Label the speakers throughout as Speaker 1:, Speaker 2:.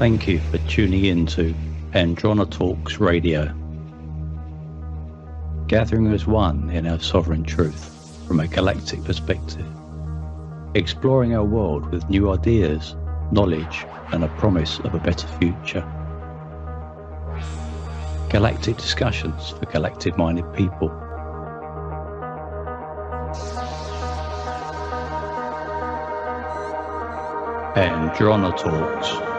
Speaker 1: Thank you for tuning in to Androna Talks Radio, gathering as one in our sovereign truth from a galactic perspective, exploring our world with new ideas, knowledge, and a promise of a better future. Galactic discussions for galactic-minded people. Androna Talks.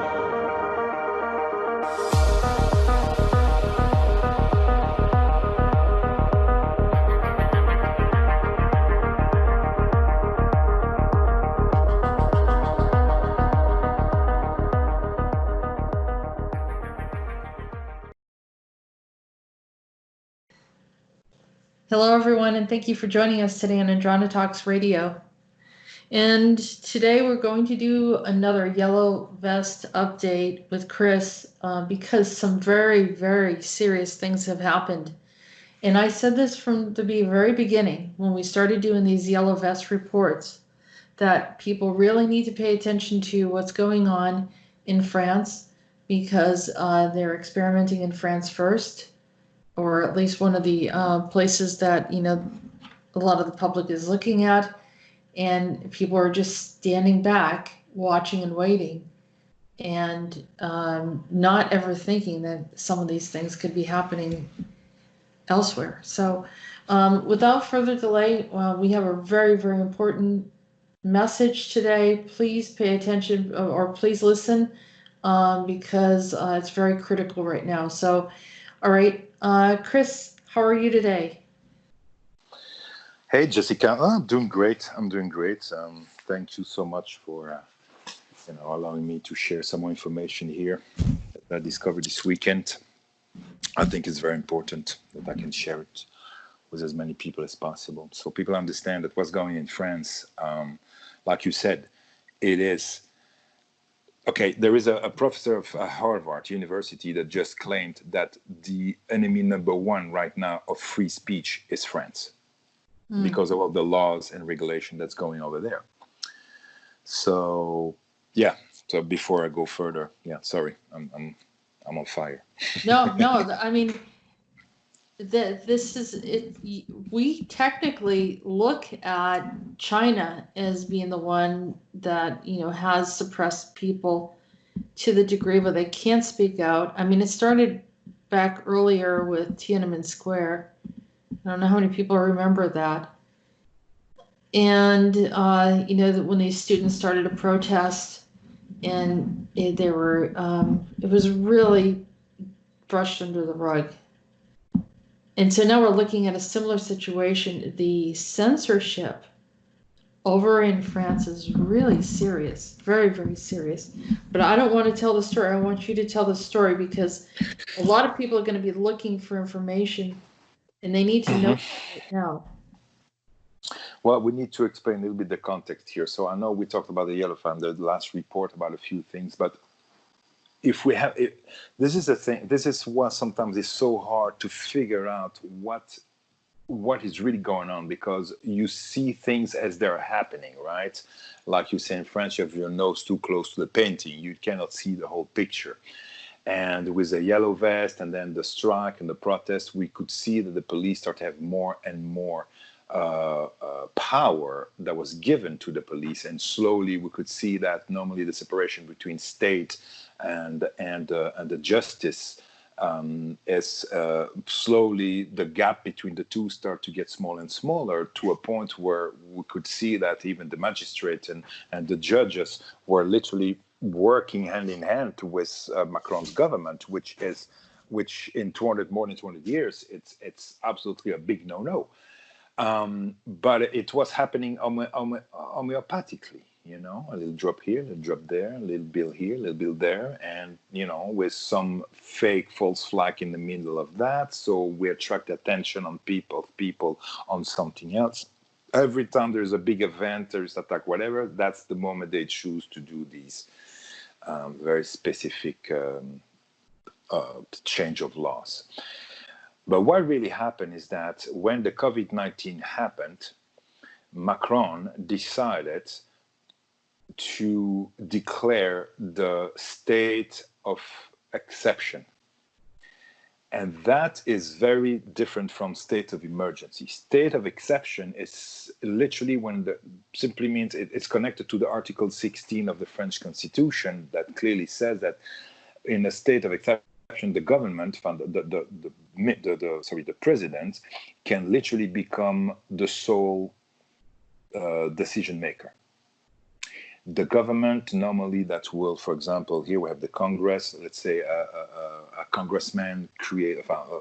Speaker 2: Hello, everyone, and thank you for joining us today on Androna Talks Radio. And today we're going to do another Yellow Vest update with Chris because some very, very serious things have happened. And I said this from the very beginning when we started doing these Yellow Vest reports, that people really need to pay attention to what's going on in France because they're experimenting in France first, or at least one of the places that, a lot of the public is looking at, and people are just standing back, watching and waiting, and not ever thinking that some of these things could be happening elsewhere. So without further delay, we have a very, very important message today. Please pay attention, or please listen, because it's very critical right now. So, all right, Chris, how are you today?
Speaker 3: Hey, Jessica. I'm doing great. Thank you so much for allowing me to share some more information here that I discovered this weekend. I think it's very important that I can share it with as many people as possible, so people understand that what's going on in France, like you said, it is. Okay, there is a professor of Harvard University that just claimed that the enemy number one right now of free speech is France, because of all the laws and regulation that's going over there. So, yeah. So before I go further, sorry, I'm on fire.
Speaker 2: No, I mean, this is it. We technically look at China as being the one that has suppressed people to the degree where they can't speak out. I mean, it started back earlier with Tiananmen Square. I don't know how many people remember that. And when these students started to protest, and it was really brushed under the rug. And so now we're looking at a similar situation. The censorship over in France is really serious, very, very serious. But I don't want to tell the story. I want you to tell the story, because a lot of people are going to be looking for information, and they need to know right now.
Speaker 3: Well, we need to explain a little bit the context here. So I know we talked about the Yellow Family, the last report, about a few things, but if we have it, this is the thing. This is what sometimes is so hard to figure out what is really going on, because you see things as they're happening, right? Like you say in French, you have your nose too close to the painting. You cannot see the whole picture. And with the Yellow Vest and then the strike and the protest, we could see that the police start to have more and more power that was given to the police, and slowly we could see that normally the separation between state and the justice is slowly the gap between the two start to get smaller and smaller, to a point where we could see that even the magistrates and the judges were literally working hand in hand with Macron's government, which in more than 200 years, it's absolutely a big no-no. But it was happening homeopathically, a little drop here, a little drop there, a little bill here, a little bill there, and, with some fake false flag in the middle of that. So we attract attention on people on something else. Every time there's a big event, there's attack, whatever, that's the moment they choose to do these very specific change of laws. But what really happened is that when the COVID-19 happened, Macron decided to declare the state of exception. And that is very different from state of emergency. State of exception is literally when simply means it's connected to the Article 16 of the French Constitution that clearly says that in a state of exception, the government, the president, can literally become the sole decision maker. The government normally that will, for example, here we have the Congress. Let's say a congressman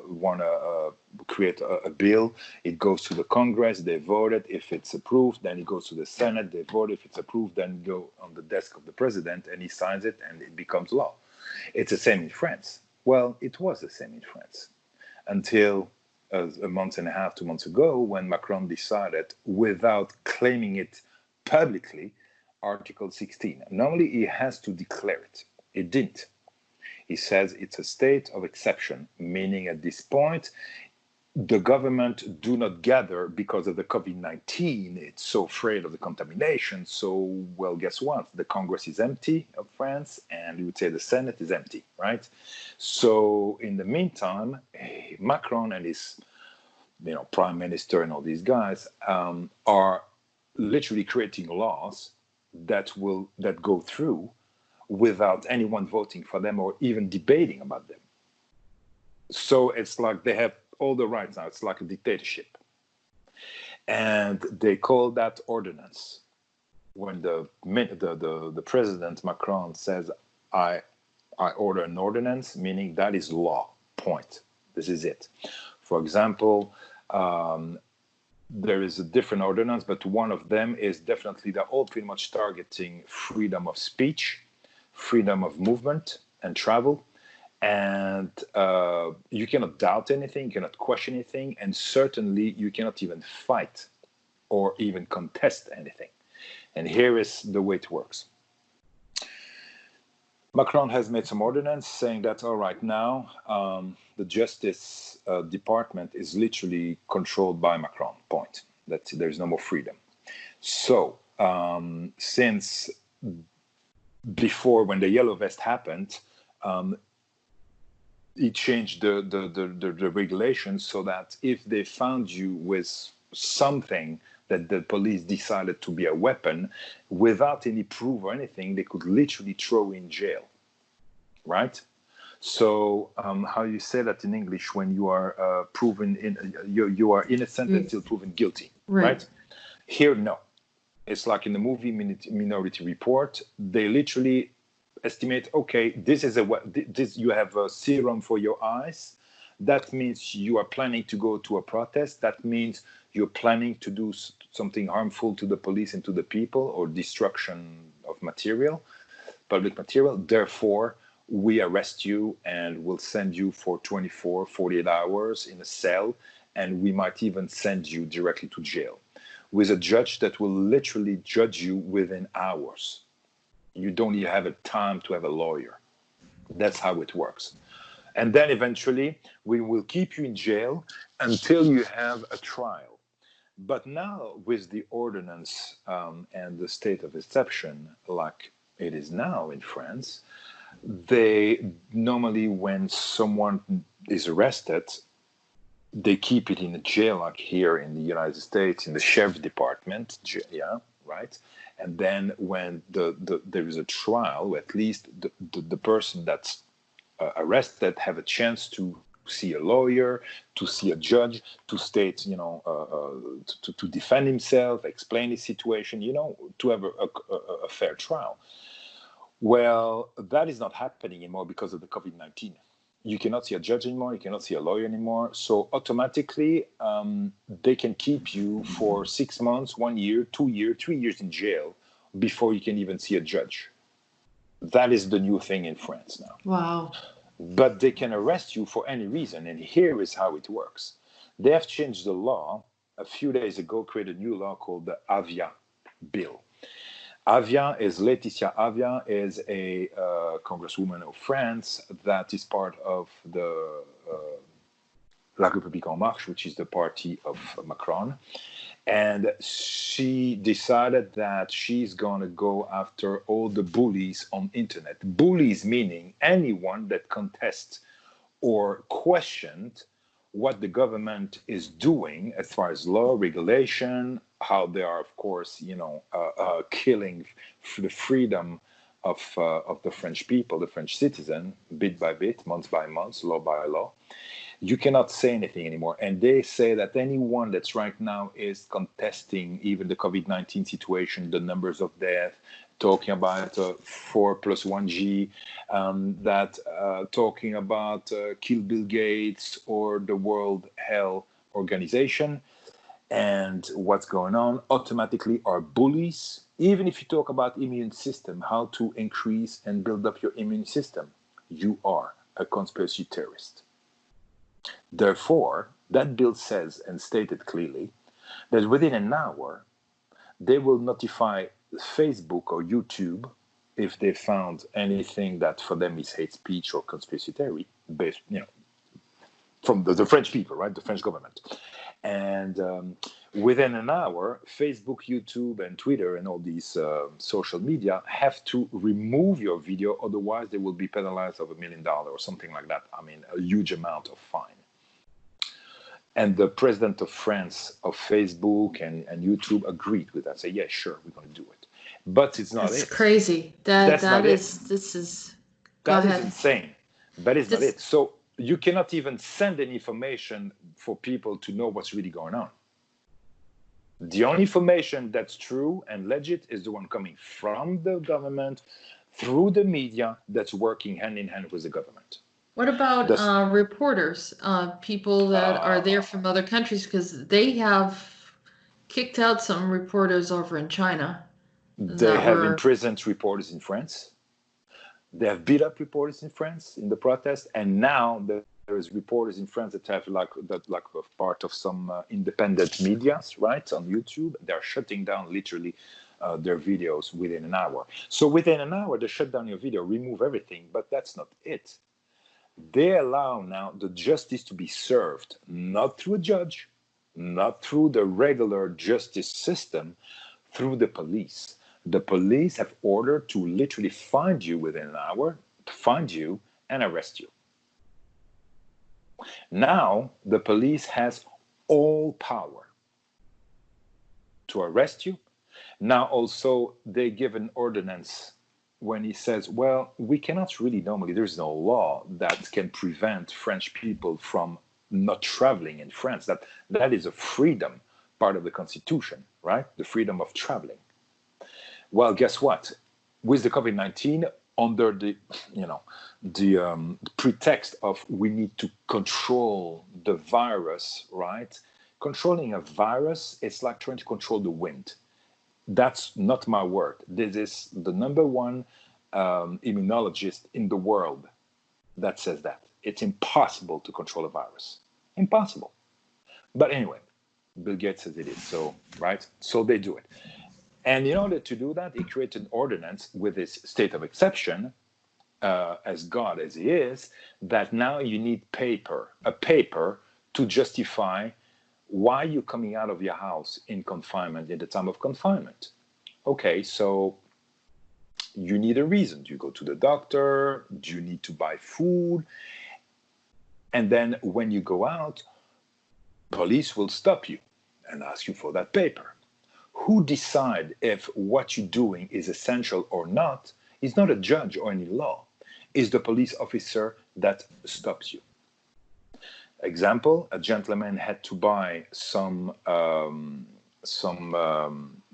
Speaker 3: want to create a bill. It goes to the Congress. They vote it. If it's approved, then it goes to the Senate. They vote. If it's approved, then go on the desk of the president, and he signs it, and it becomes law. It's the same in France. Well, it was the same in France until a month and a half, 2 months ago, when Macron decided, without claiming it publicly, Article 16. Normally, he has to declare it. He didn't. He says it's a state of exception, meaning at this point, the government do not gather because of the COVID-19. It's so afraid of the contamination. So, well, guess what? The Congress is empty of France, and you would say the Senate is empty, right? So, in the meantime, Macron and his, prime minister and all these guys are literally creating laws that go through without anyone voting for them or even debating about them. So it's like they have all the rights now. It's like a dictatorship. And they call that ordinance. When the president Macron says, I order an ordinance, meaning that is law, point. This is it. For example, there is a different ordinance, but one of them is definitely, they're all pretty much targeting freedom of speech, freedom of movement and travel. And you cannot doubt anything, you cannot question anything, and certainly you cannot even fight or even contest anything. And here is the way it works. Macron has made some ordinance saying that, all right, now the Justice Department is literally controlled by Macron, point. That there's no more freedom. So since before, when the yellow vest happened, he changed the regulations so that if they found you with something that the police decided to be a weapon, without any proof or anything, they could literally throw in jail, right? So how you say that in English when you are you are innocent until proven guilty, right? Here, no. It's like in the movie Minority Report. They literally estimate, okay, this is you have a serum for your eyes. That means you are planning to go to a protest. That means you're planning to do something harmful to the police and to the people, or destruction of public material. Therefore, we arrest you and we'll send you for 24, 48 hours in a cell, and we might even send you directly to jail with a judge that will literally judge you within hours. You don't even have a time to have a lawyer. That's how it works. And then eventually we will keep you in jail until you have a trial. But now with the ordinance and the state of exception, like it is now in France, they normally, when someone is arrested, they keep it in a jail, like here in the United States, in the sheriff's department, right? And then when there is a trial, at least the person that's arrested have a chance to see a lawyer, to see a judge, to state, to defend himself, explain his situation, to have a fair trial. Well, that is not happening anymore because of the COVID-19. You cannot see a judge anymore, you cannot see a lawyer anymore. So automatically, they can keep you for 6 months, 1 year, 2 years, 3 years in jail before you can even see a judge. That is the new thing in France now.
Speaker 2: Wow.
Speaker 3: But they can arrest you for any reason. And here is how it works. They have changed the law a few days ago, created a new law called the Avia Bill. Laetitia Avia is a congresswoman of France that is part of the La République En Marche, which is the party of Macron. And she decided that she's going to go after all the bullies on internet. Bullies meaning anyone that contests or questioned what the government is doing as far as law, regulation, how they are, of course, killing the freedom of the French people, the French citizen, bit by bit, month by month, law by law. You cannot say anything anymore. And they say that anyone that's right now is contesting even the COVID-19 situation, the numbers of death, talking about 4+1G, talking about Kill Bill Gates or the World Health Organization and what's going on, automatically are bullies. Even if you talk about immune system, how to increase and build up your immune system, you are a conspiracy theorist. Therefore, that bill says and stated clearly that within an hour, they will notify Facebook or YouTube if they found anything that for them is hate speech or conspiracy theory, based, from the French people, right? The French government. And within an hour, Facebook, YouTube, and Twitter and all these social media have to remove your video. Otherwise, they will be penalized of $1 million or something like that. I mean, a huge amount of fine. And the president of France, of Facebook and YouTube agreed with that. Say, yeah, sure, we're going to do it. But it's not
Speaker 2: That's
Speaker 3: it.
Speaker 2: crazy. That is
Speaker 3: insane. That is not it. So you cannot even send any information for people to know what's really going on. The only information that's true and legit is the one coming from the government through the media that's working hand in hand with the government.
Speaker 2: What about reporters, people that are there from other countries? Because they have kicked out some reporters over in China.
Speaker 3: They have imprisoned reporters in France. They have beat up reporters in France in the protest. And now there is reporters in France that have like a part of some independent medias, right, on YouTube. They're shutting down literally their videos within an hour. So within an hour, they shut down your video, remove everything. But that's not it. They allow now the justice to be served, not through a judge, not through the regular justice system, through the police. The police have ordered to literally find you within an hour, find you and arrest you. Now, the police has all power to arrest you. Now, also, they give an ordinance when he says, well, we cannot really normally, there's no law that can prevent French people from not traveling in France. That is a freedom, part of the Constitution, right? The freedom of traveling. Well, guess what? With the COVID-19, under the pretext of we need to control the virus, right? Controlling a virus, it's like trying to control the wind. That's not my word. This is the number one immunologist in the world that says that. It's impossible to control a virus. Impossible. But anyway, Bill Gates says it is. So, right? So they do it. And in order to do that, he created an ordinance with this state of exception, as God as he is, that now you need a paper to justify why you're coming out of your house in confinement, in the time of confinement. Okay, so you need a reason. Do you go to the doctor? Do you need to buy food? And then when you go out, police will stop you and ask you for that paper. Who decide if what you're doing is essential or not is not a judge or any law. It's the police officer that stops you. Example, a gentleman had to buy some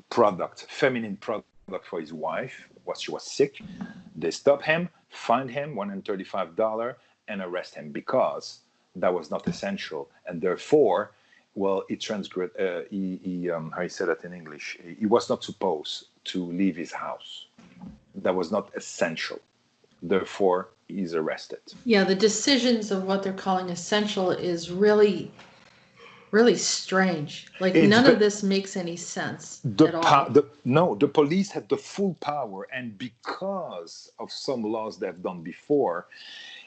Speaker 3: product, feminine product for his wife while she was sick. They stop him, fine him $135 and arrest him because that was not essential. And therefore, well, he transgressed, how you say that in English? He was not supposed to leave his house. That was not essential. Therefore, he's arrested.
Speaker 2: Yeah, the decisions of what they're calling essential is really, really strange. Like none of this makes any sense at all.
Speaker 3: The police had the full power, and because of some laws they've done before,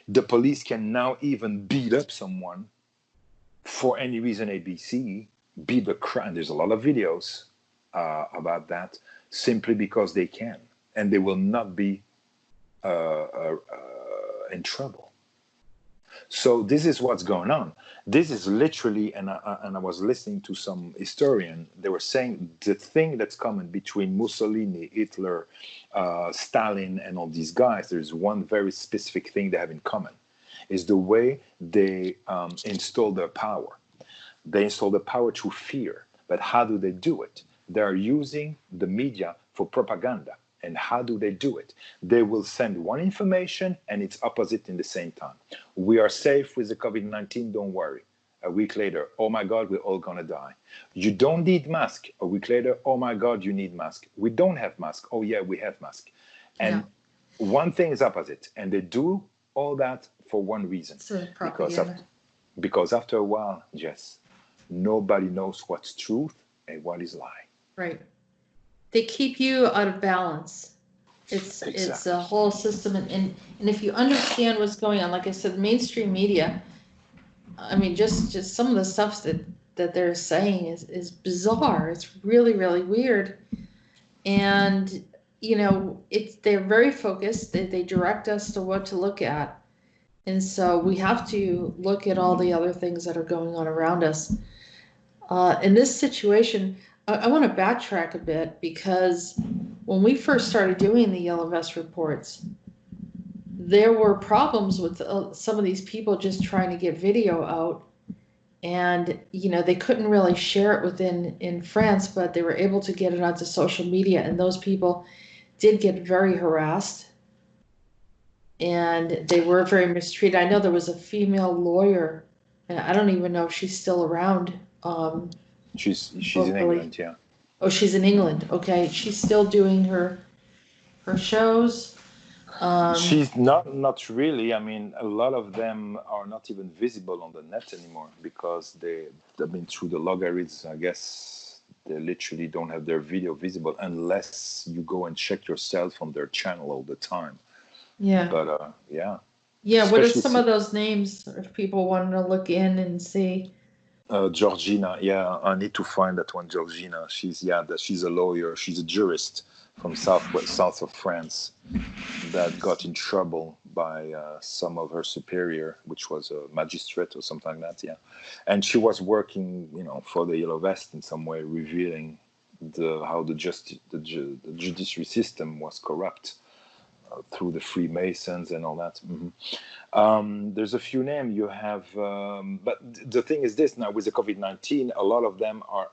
Speaker 3: the police can now even beat up someone for any reason ABC be the crime. There's a lot of videos about that, simply because they can, and they will not be in trouble. So this is what's going on. This is literally, and I was listening to some historian. They were saying the thing that's common between Mussolini, Hitler, Stalin, and all these guys. There's one very specific thing they have in common, is the way they install their power. They install the power through fear. But how do they do it? They are using the media for propaganda. And how do they do it? They will send one information and its opposite in the same time. We are safe with the COVID-19, don't worry. A week later, oh my God, we're all gonna die. You don't need mask. A week later, oh my God, you need mask. We don't have mask. Oh yeah, we have mask. And one thing is opposite. And they do all that for one reason.
Speaker 2: So propaganda.
Speaker 3: Because after a while, Jess, nobody knows what's truth and what is lie.
Speaker 2: Right. They keep you out of balance. It's a whole system, and if you understand what's going on, like I said, mainstream media, I mean, just some of the stuff that they're saying is bizarre. It's really, really weird. And, you know, they're very focused. They direct us to what to look at. And so we have to look at all the other things that are going on around us. In this situation, I want to backtrack a bit, because when we first started doing the Yellow Vest reports, there were problems with some of these people just trying to get video out, and you know, they couldn't really share it in France, but they were able to get it onto social media, and those people did get very harassed, and they were very mistreated. I know there was a female lawyer, and I don't even know if she's still around.
Speaker 3: She's in England, yeah.
Speaker 2: Oh, she's in England. Okay, she's still doing her shows.
Speaker 3: She's not really. I mean, a lot of them are not even visible on the net anymore, because through the logarithms, I guess, they literally don't have their video visible unless you go and check yourself on their channel all the time.
Speaker 2: Yeah.
Speaker 3: But yeah.
Speaker 2: Yeah. What are some of those names if people want to look in and see?
Speaker 3: Georgina, yeah, I need to find that one. Georgina, she's a lawyer. She's a jurist from south of France that got in trouble by some of her superior, which was a magistrate or something like that. Yeah, and she was working, you know, for the Yellow Vest in some way, revealing how the judiciary system was corrupt through the Freemasons and all that. Mm-hmm. There's a few names you have, but the thing is this: now with the COVID-19, a lot of them are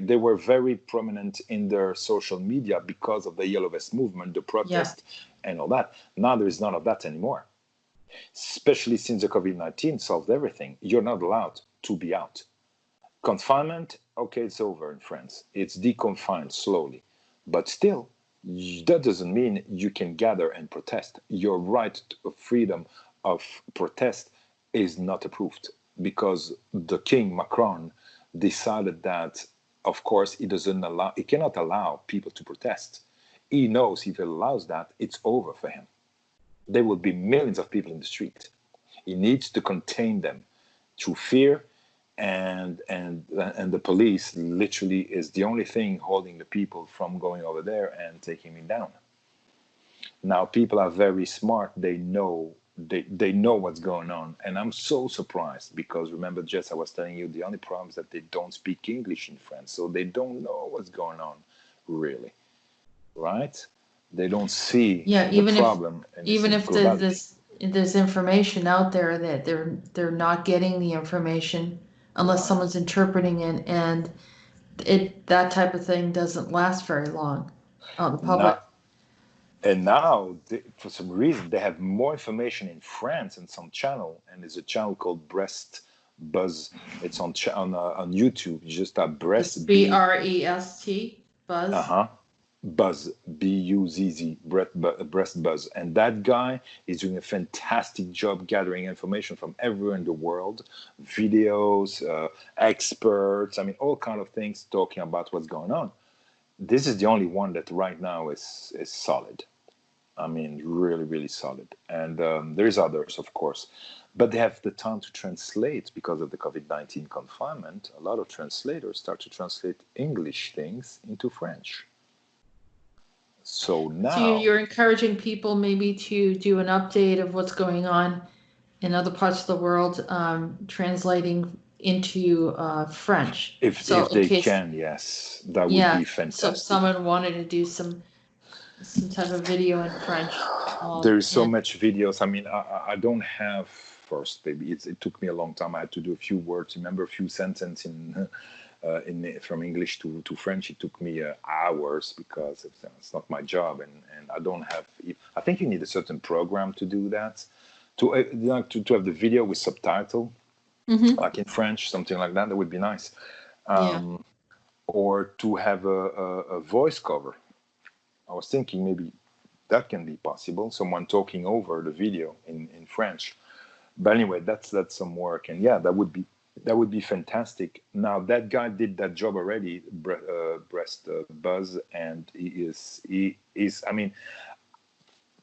Speaker 3: they were very prominent in their social media because of the Yellow Vest movement, the protest, and all that. Now there is none of that anymore. Especially since the COVID-19 solved everything. You're not allowed to be out. Confinement, okay, it's over in France. It's deconfined slowly, but still. That doesn't mean you can gather and protest. Your right to freedom of protest is not approved, because the King Macron decided that, of course, he cannot allow people to protest. He knows if he allows that, it's over for him. There will be millions of people in the street. He needs to contain them through fear. And the police literally is the only thing holding the people from going over there and taking me down. Now people are very smart. They know what's going on, and I'm so surprised, because remember, Jess, I was telling you the only problem is that they don't speak English in France, so they don't know what's going on, really, right? They don't see the problem.
Speaker 2: Even if there's information out there, that they're not getting the information unless someone's interpreting it, and that type of thing doesn't last very long on the public.
Speaker 3: And now, for some reason, they have more information in France in some channel, and there's a channel called Breast Buzz. It's on YouTube. You just type Breast.
Speaker 2: BREST Buzz.
Speaker 3: Buzz, Buzz, Breast Buzz, and that guy is doing a fantastic job gathering information from everywhere in the world, videos, experts, I mean, all kind of things, talking about what's going on. This is the only one that right now is solid. I mean, really, really solid. And there's others, of course, but they have the time to translate because of the COVID-19 confinement. A lot of translators start to translate English things into French. So
Speaker 2: So
Speaker 3: now,
Speaker 2: you're encouraging people maybe to do an update of what's going on in other parts of the world, translating into French. So
Speaker 3: if
Speaker 2: in
Speaker 3: they
Speaker 2: case,
Speaker 3: can, yes, that would
Speaker 2: yeah,
Speaker 3: be
Speaker 2: so if
Speaker 3: fantastic.
Speaker 2: someone wanted to do some type of video in French,
Speaker 3: There is so
Speaker 2: and
Speaker 3: much videos. I mean, I don't have first, baby. It took me a long time. I had to do a few words, remember a few sentences in from English to French. It took me hours because it's not my job, and I don't have. I think you need a certain program to do that, to have the video with subtitle,
Speaker 2: Mhm.
Speaker 3: like in French, something like that. That would be nice,
Speaker 2: Yeah,
Speaker 3: or to have a voice cover. I was thinking maybe that can be possible. Someone talking over the video in French. But anyway, that's some work, and yeah, that would be fantastic. Now that guy did that job already, Breast Buzz, and he is. I mean,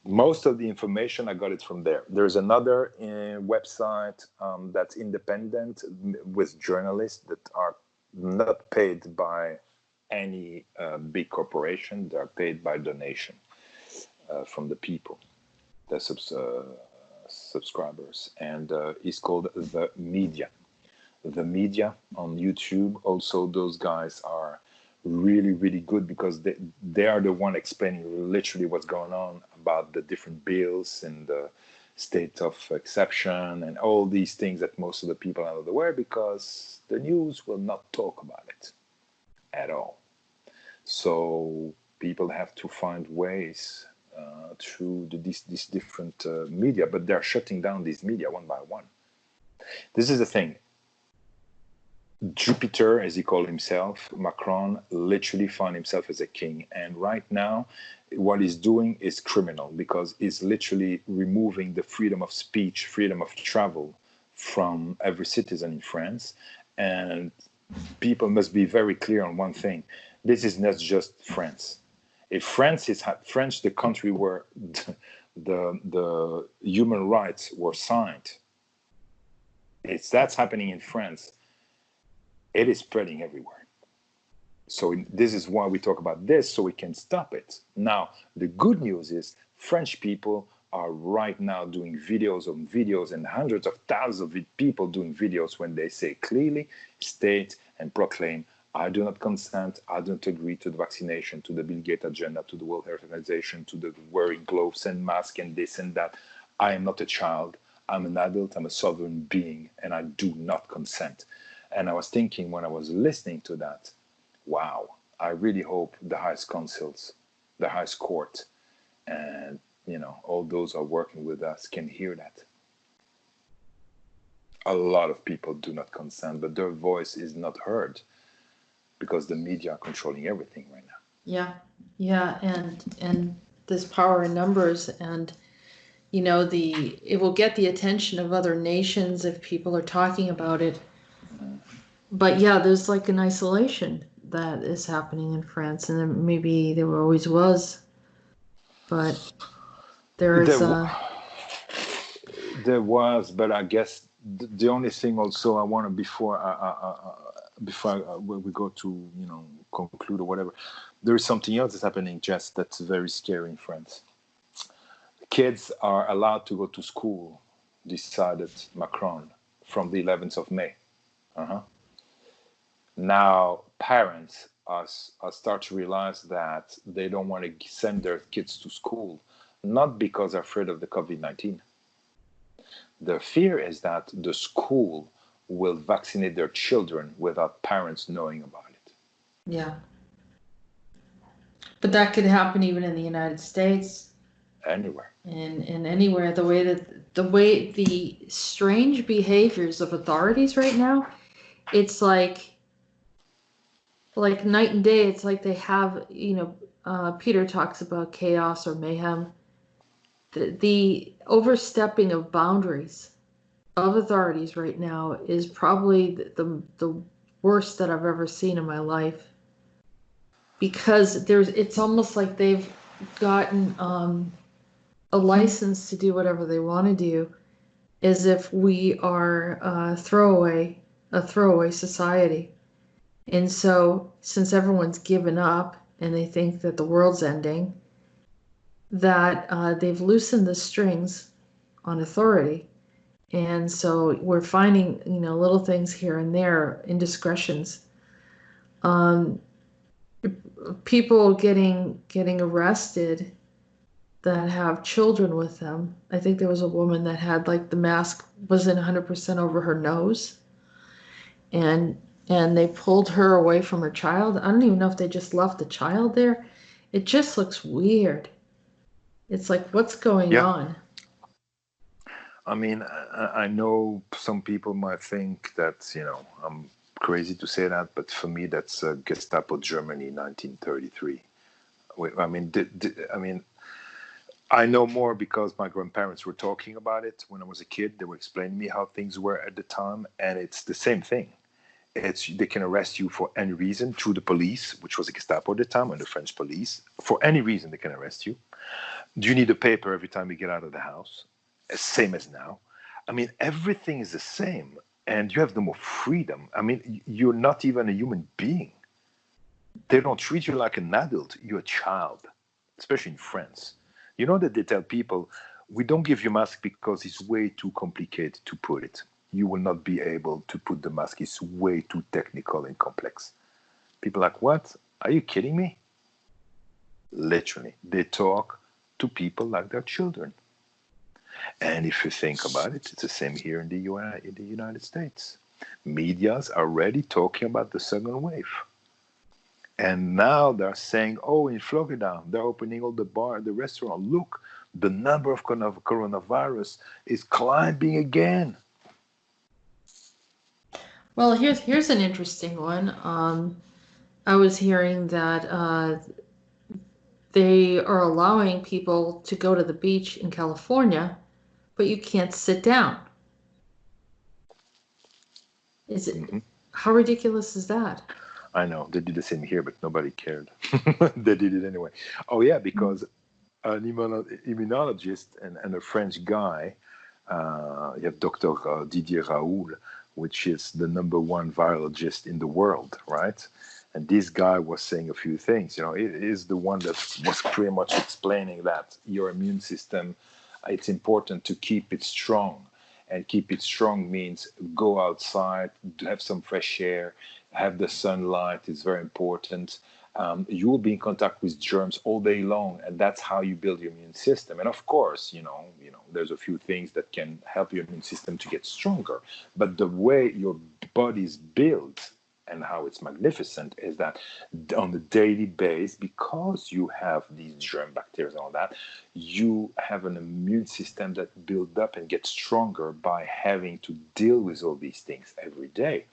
Speaker 3: most of the information I got it from there. There's another website that's independent with journalists that are not paid by any big corporation. They are paid by donation from the people, the subscribers, and it's called The Media on YouTube. Also, those guys are really, really good because they are the one explaining literally what's going on about the different bills and the state of exception and all these things that most of the people are not aware because the news will not talk about it at all. So people have to find ways through these different media, but they're shutting down these media one by one. This is the thing. Jupiter, as he called himself, Macron, literally found himself as a king. And right now, what he's doing is criminal because he's literally removing the freedom of speech, freedom of travel from every citizen in France. And people must be very clear on one thing. This is not just France. If France is France, the country where the human rights were signed, it's that's happening in France. It is spreading everywhere. So this is why we talk about this, so we can stop it. Now, the good news is French people are right now doing videos on videos and hundreds of thousands of people doing videos when they say clearly, state and proclaim, I do not consent, I don't agree to the vaccination, to the Bill Gates agenda, to the World Health Organization, to the wearing gloves and masks and this and that. I am not a child. I'm an adult. I'm a sovereign being, and I do not consent. And I was thinking when I was listening to that, wow, I really hope the highest councils, the highest court, and all those who are working with us can hear that. A lot of people do not consent, but their voice is not heard because the media are controlling everything right now.
Speaker 2: yeah, yeah, and there's power in numbers, and it will get the attention of other nations if people are talking about it. But yeah, there's like an isolation that is happening in France, and maybe there always was, but there is
Speaker 3: There, there was, but I guess the only thing also I want to before we go to conclude or whatever, there is something else that's happening, Jess, that's very scary in France. Kids are allowed to go to school, decided Macron, from the 11th of May. Uh-huh. Now, parents are start to realize that they don't want to send their kids to school, not because they're afraid of the COVID-19. Their fear is that the school will vaccinate their children without parents knowing about it.
Speaker 2: yeah. But that could happen even in the United States.
Speaker 3: Anywhere.
Speaker 2: And anywhere. The strange behaviors of authorities right now, it's like night and day. It's like they have, Peter talks about chaos or mayhem. The overstepping of boundaries of authorities right now is probably the worst that I've ever seen in my life. Because it's almost like they've gotten a license to do whatever they want to do, as if we are a throwaway society. And so, since everyone's given up and they think that the world's ending, that they've loosened the strings on authority. And so we're finding, little things here and there, indiscretions. Um, People getting arrested that have children with them. I think there was a woman that had like the mask wasn't 100% over her nose, and they pulled her away from her child. I don't even know if they just left the child there. It just looks weird. It's like, what's going
Speaker 3: Yeah.
Speaker 2: on?
Speaker 3: I mean, I know some people might think that, I'm crazy to say that, but for me, that's Gestapo Germany, 1933. I mean, I know more because my grandparents were talking about it when I was a kid. They were explaining to me how things were at the time, and it's the same thing. They can arrest you for any reason through the police, which was the Gestapo at the time, and the French police. For any reason, they can arrest you. Do you need a paper every time you get out of the house? Same as now. I mean, everything is the same, and you have no more freedom. I mean, you're not even a human being. They don't treat you like an adult. You're a child, especially in France. You know that they tell people, we don't give you mask because it's way too complicated to put it. You will not be able to put the mask. It's way too technical and complex. People are like, what? Are you kidding me? Literally, they talk to people like they're children. And if you think about it, it's the same here in the United States. Media's already talking about the second wave. And now they're saying, oh, in Florida, they're opening all the bar, the restaurant. Look, the number of coronavirus is climbing again.
Speaker 2: Well, here's an interesting one. I was hearing that they are allowing people to go to the beach in California, but you can't sit down. Is it? How ridiculous is that?
Speaker 3: I know they did the same here, but nobody cared. They did it anyway. Oh yeah, because an immunologist and a French guy, you have Dr. Didier Raoul, which is the #1 virologist in the world, right? And this guy was saying a few things. It is the one that was pretty much explaining that your immune system, it's important to keep it strong. And keep it strong means go outside, have some fresh air, have the sunlight is very important. You will be in contact with germs all day long, and that's how you build your immune system. And of course, there's a few things that can help your immune system to get stronger. But the way your body is built and how it's magnificent is that on a daily basis, because you have these germ bacteria and all that, you have an immune system that builds up and gets stronger by having to deal with all these things every day.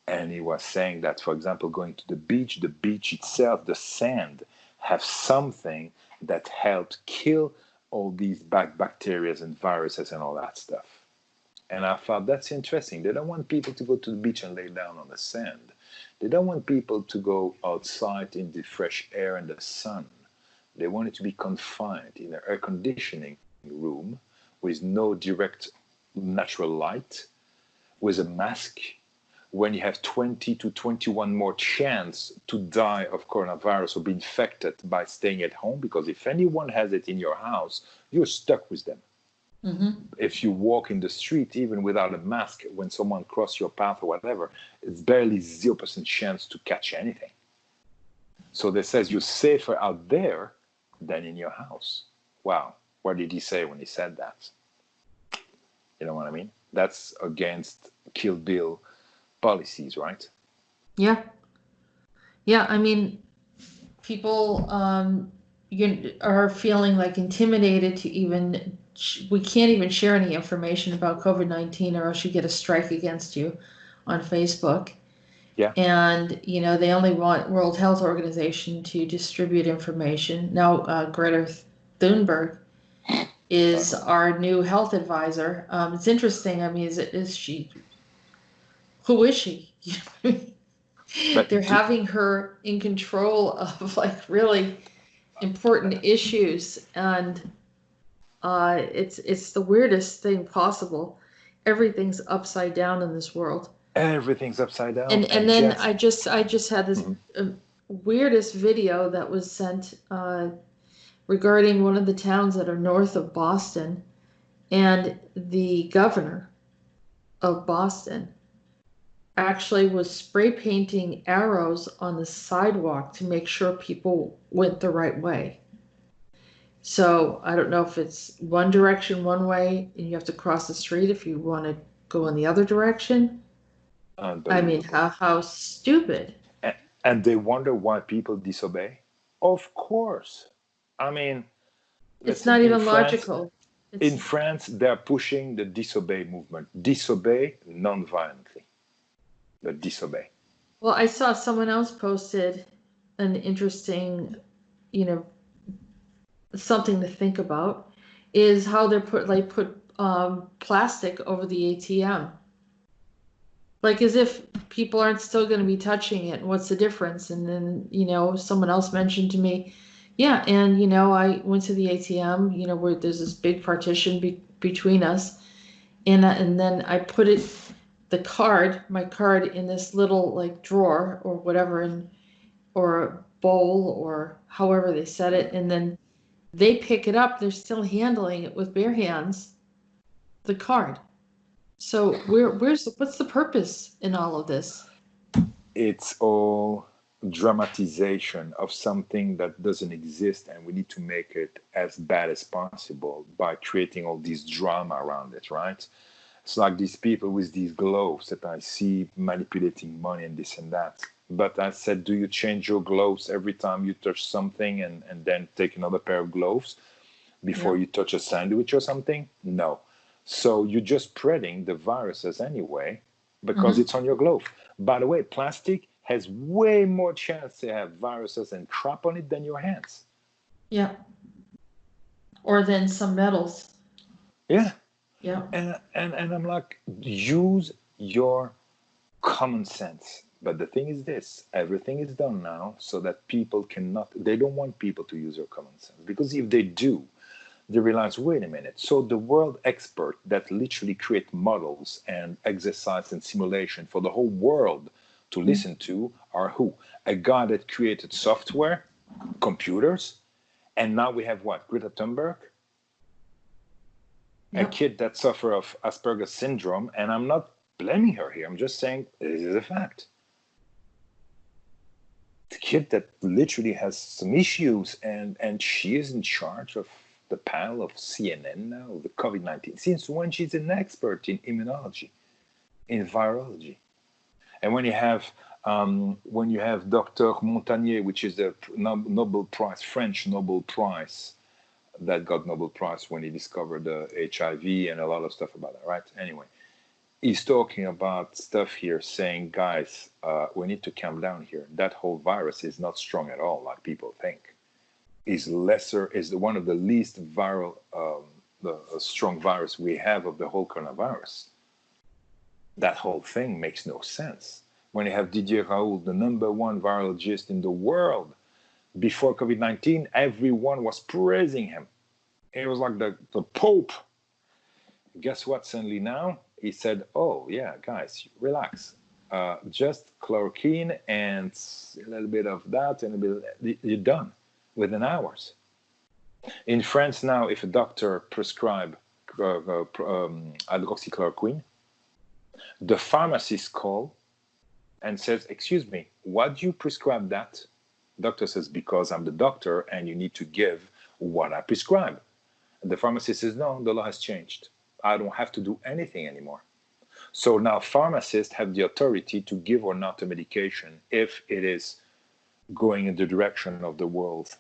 Speaker 3: And he was saying that, for example, going to the beach itself, the sand, have something that helps kill all these bacteria and viruses and all that stuff. And I thought that's interesting. They don't want people to go to the beach and lay down on the sand. They don't want people to go outside in the fresh air and the sun. They want it to be confined in an air conditioning room with no direct natural light, with a mask, when you have 20 to 21 more chance to die of coronavirus or be infected by staying at home, because if anyone has it in your house, you're stuck with them. Mm-hmm. If you walk in the street, even without a mask, when someone crosses your path or whatever, it's barely 0% chance to catch anything. So they says you're safer out there than in your house. Wow. What did he say when he said that? You know what I mean? That's against Kill Bill policies, right?
Speaker 2: Yeah. Yeah, I mean, people are feeling like intimidated to even, we can't even share any information about COVID-19 or else you get a strike against you on Facebook.
Speaker 3: Yeah.
Speaker 2: And, they only want World Health Organization to distribute information. Now, Greta Thunberg is our new health advisor. It's interesting. I mean, is she, who is she? They're having her in control of like really important issues, and It's the weirdest thing possible. Everything's upside down in this world.
Speaker 3: Everything's upside down.
Speaker 2: And then
Speaker 3: just
Speaker 2: I just had this weirdest video that was sent regarding one of the towns that are north of Boston, and the governor of Boston actually was spray painting arrows on the sidewalk to make sure people went the right way. So I don't know if it's one direction one way and you have to cross the street if you want to go in the other direction. I mean, how stupid.
Speaker 3: And they wonder why people disobey. Of course. I mean,
Speaker 2: It's not even logical.
Speaker 3: In France, they're pushing the disobey movement. Disobey non-violently. But disobey.
Speaker 2: Well, I saw someone else posted an interesting, something to think about, is how they're put plastic over the ATM. Like as if people aren't still going to be touching it. What's the difference? And then, someone else mentioned to me, yeah, and I went to the ATM, where there's this big partition between us, and then I put my card in this little like drawer or whatever, or a bowl or however they set it, and then they pick it up. They're still handling it with bare hands, the card. So what's the purpose in all of this?
Speaker 3: It's all dramatization of something that doesn't exist, and we need to make it as bad as possible by creating all this drama around it, right? It's like these people with these gloves that I see manipulating money and this and that. But I said, do you change your gloves every time you touch something and then take another pair of gloves before you touch a sandwich or something? No. So you're just spreading the viruses anyway because it's on your glove. By the way, plastic has way more chance to have viruses and crap on it than your hands.
Speaker 2: Yeah. Or than some metals.
Speaker 3: Yeah.
Speaker 2: Yeah.
Speaker 3: And I'm like, use your common sense. But the thing is this, everything is done now so that people they don't want people to use their common sense. Because if they do, they realize, wait a minute, so the world expert that literally create models and exercise and simulation for the whole world to listen to are who? A guy that created software, computers, and now we have what? Greta Thunberg? Yep. A kid that suffers of Asperger's syndrome, and I'm not blaming her here, I'm just saying this is a fact. The kid that literally has some issues, and she is in charge of the panel of CNN now, the COVID-19, since when she's an expert in immunology, in virology. And when you have Dr. Montagnier, which is the Nobel Prize, French Nobel Prize, that got Nobel Prize when he discovered the HIV and a lot of stuff about that, right? Anyway, he's talking about stuff here saying, guys, we need to calm down here. That whole virus is not strong at all, like people think. Is one of the least viral, strong virus we have of the whole coronavirus. That whole thing makes no sense. When you have Didier Raoult, the #1 virologist in the world, before COVID-19, everyone was praising him. It was like the Pope. Guess what? Suddenly now, he said, oh, yeah, guys, relax. Just chloroquine and a little bit of that, and you're done within hours. In France now, if a doctor prescribes hydroxychloroquine, the pharmacist calls and says, excuse me, why do you prescribe that? Doctor says, because I'm the doctor and you need to give what I prescribe. And the pharmacist says, no, the law has changed. I don't have to do anything anymore. So now pharmacists have the authority to give or not a medication if it is going in the direction of the World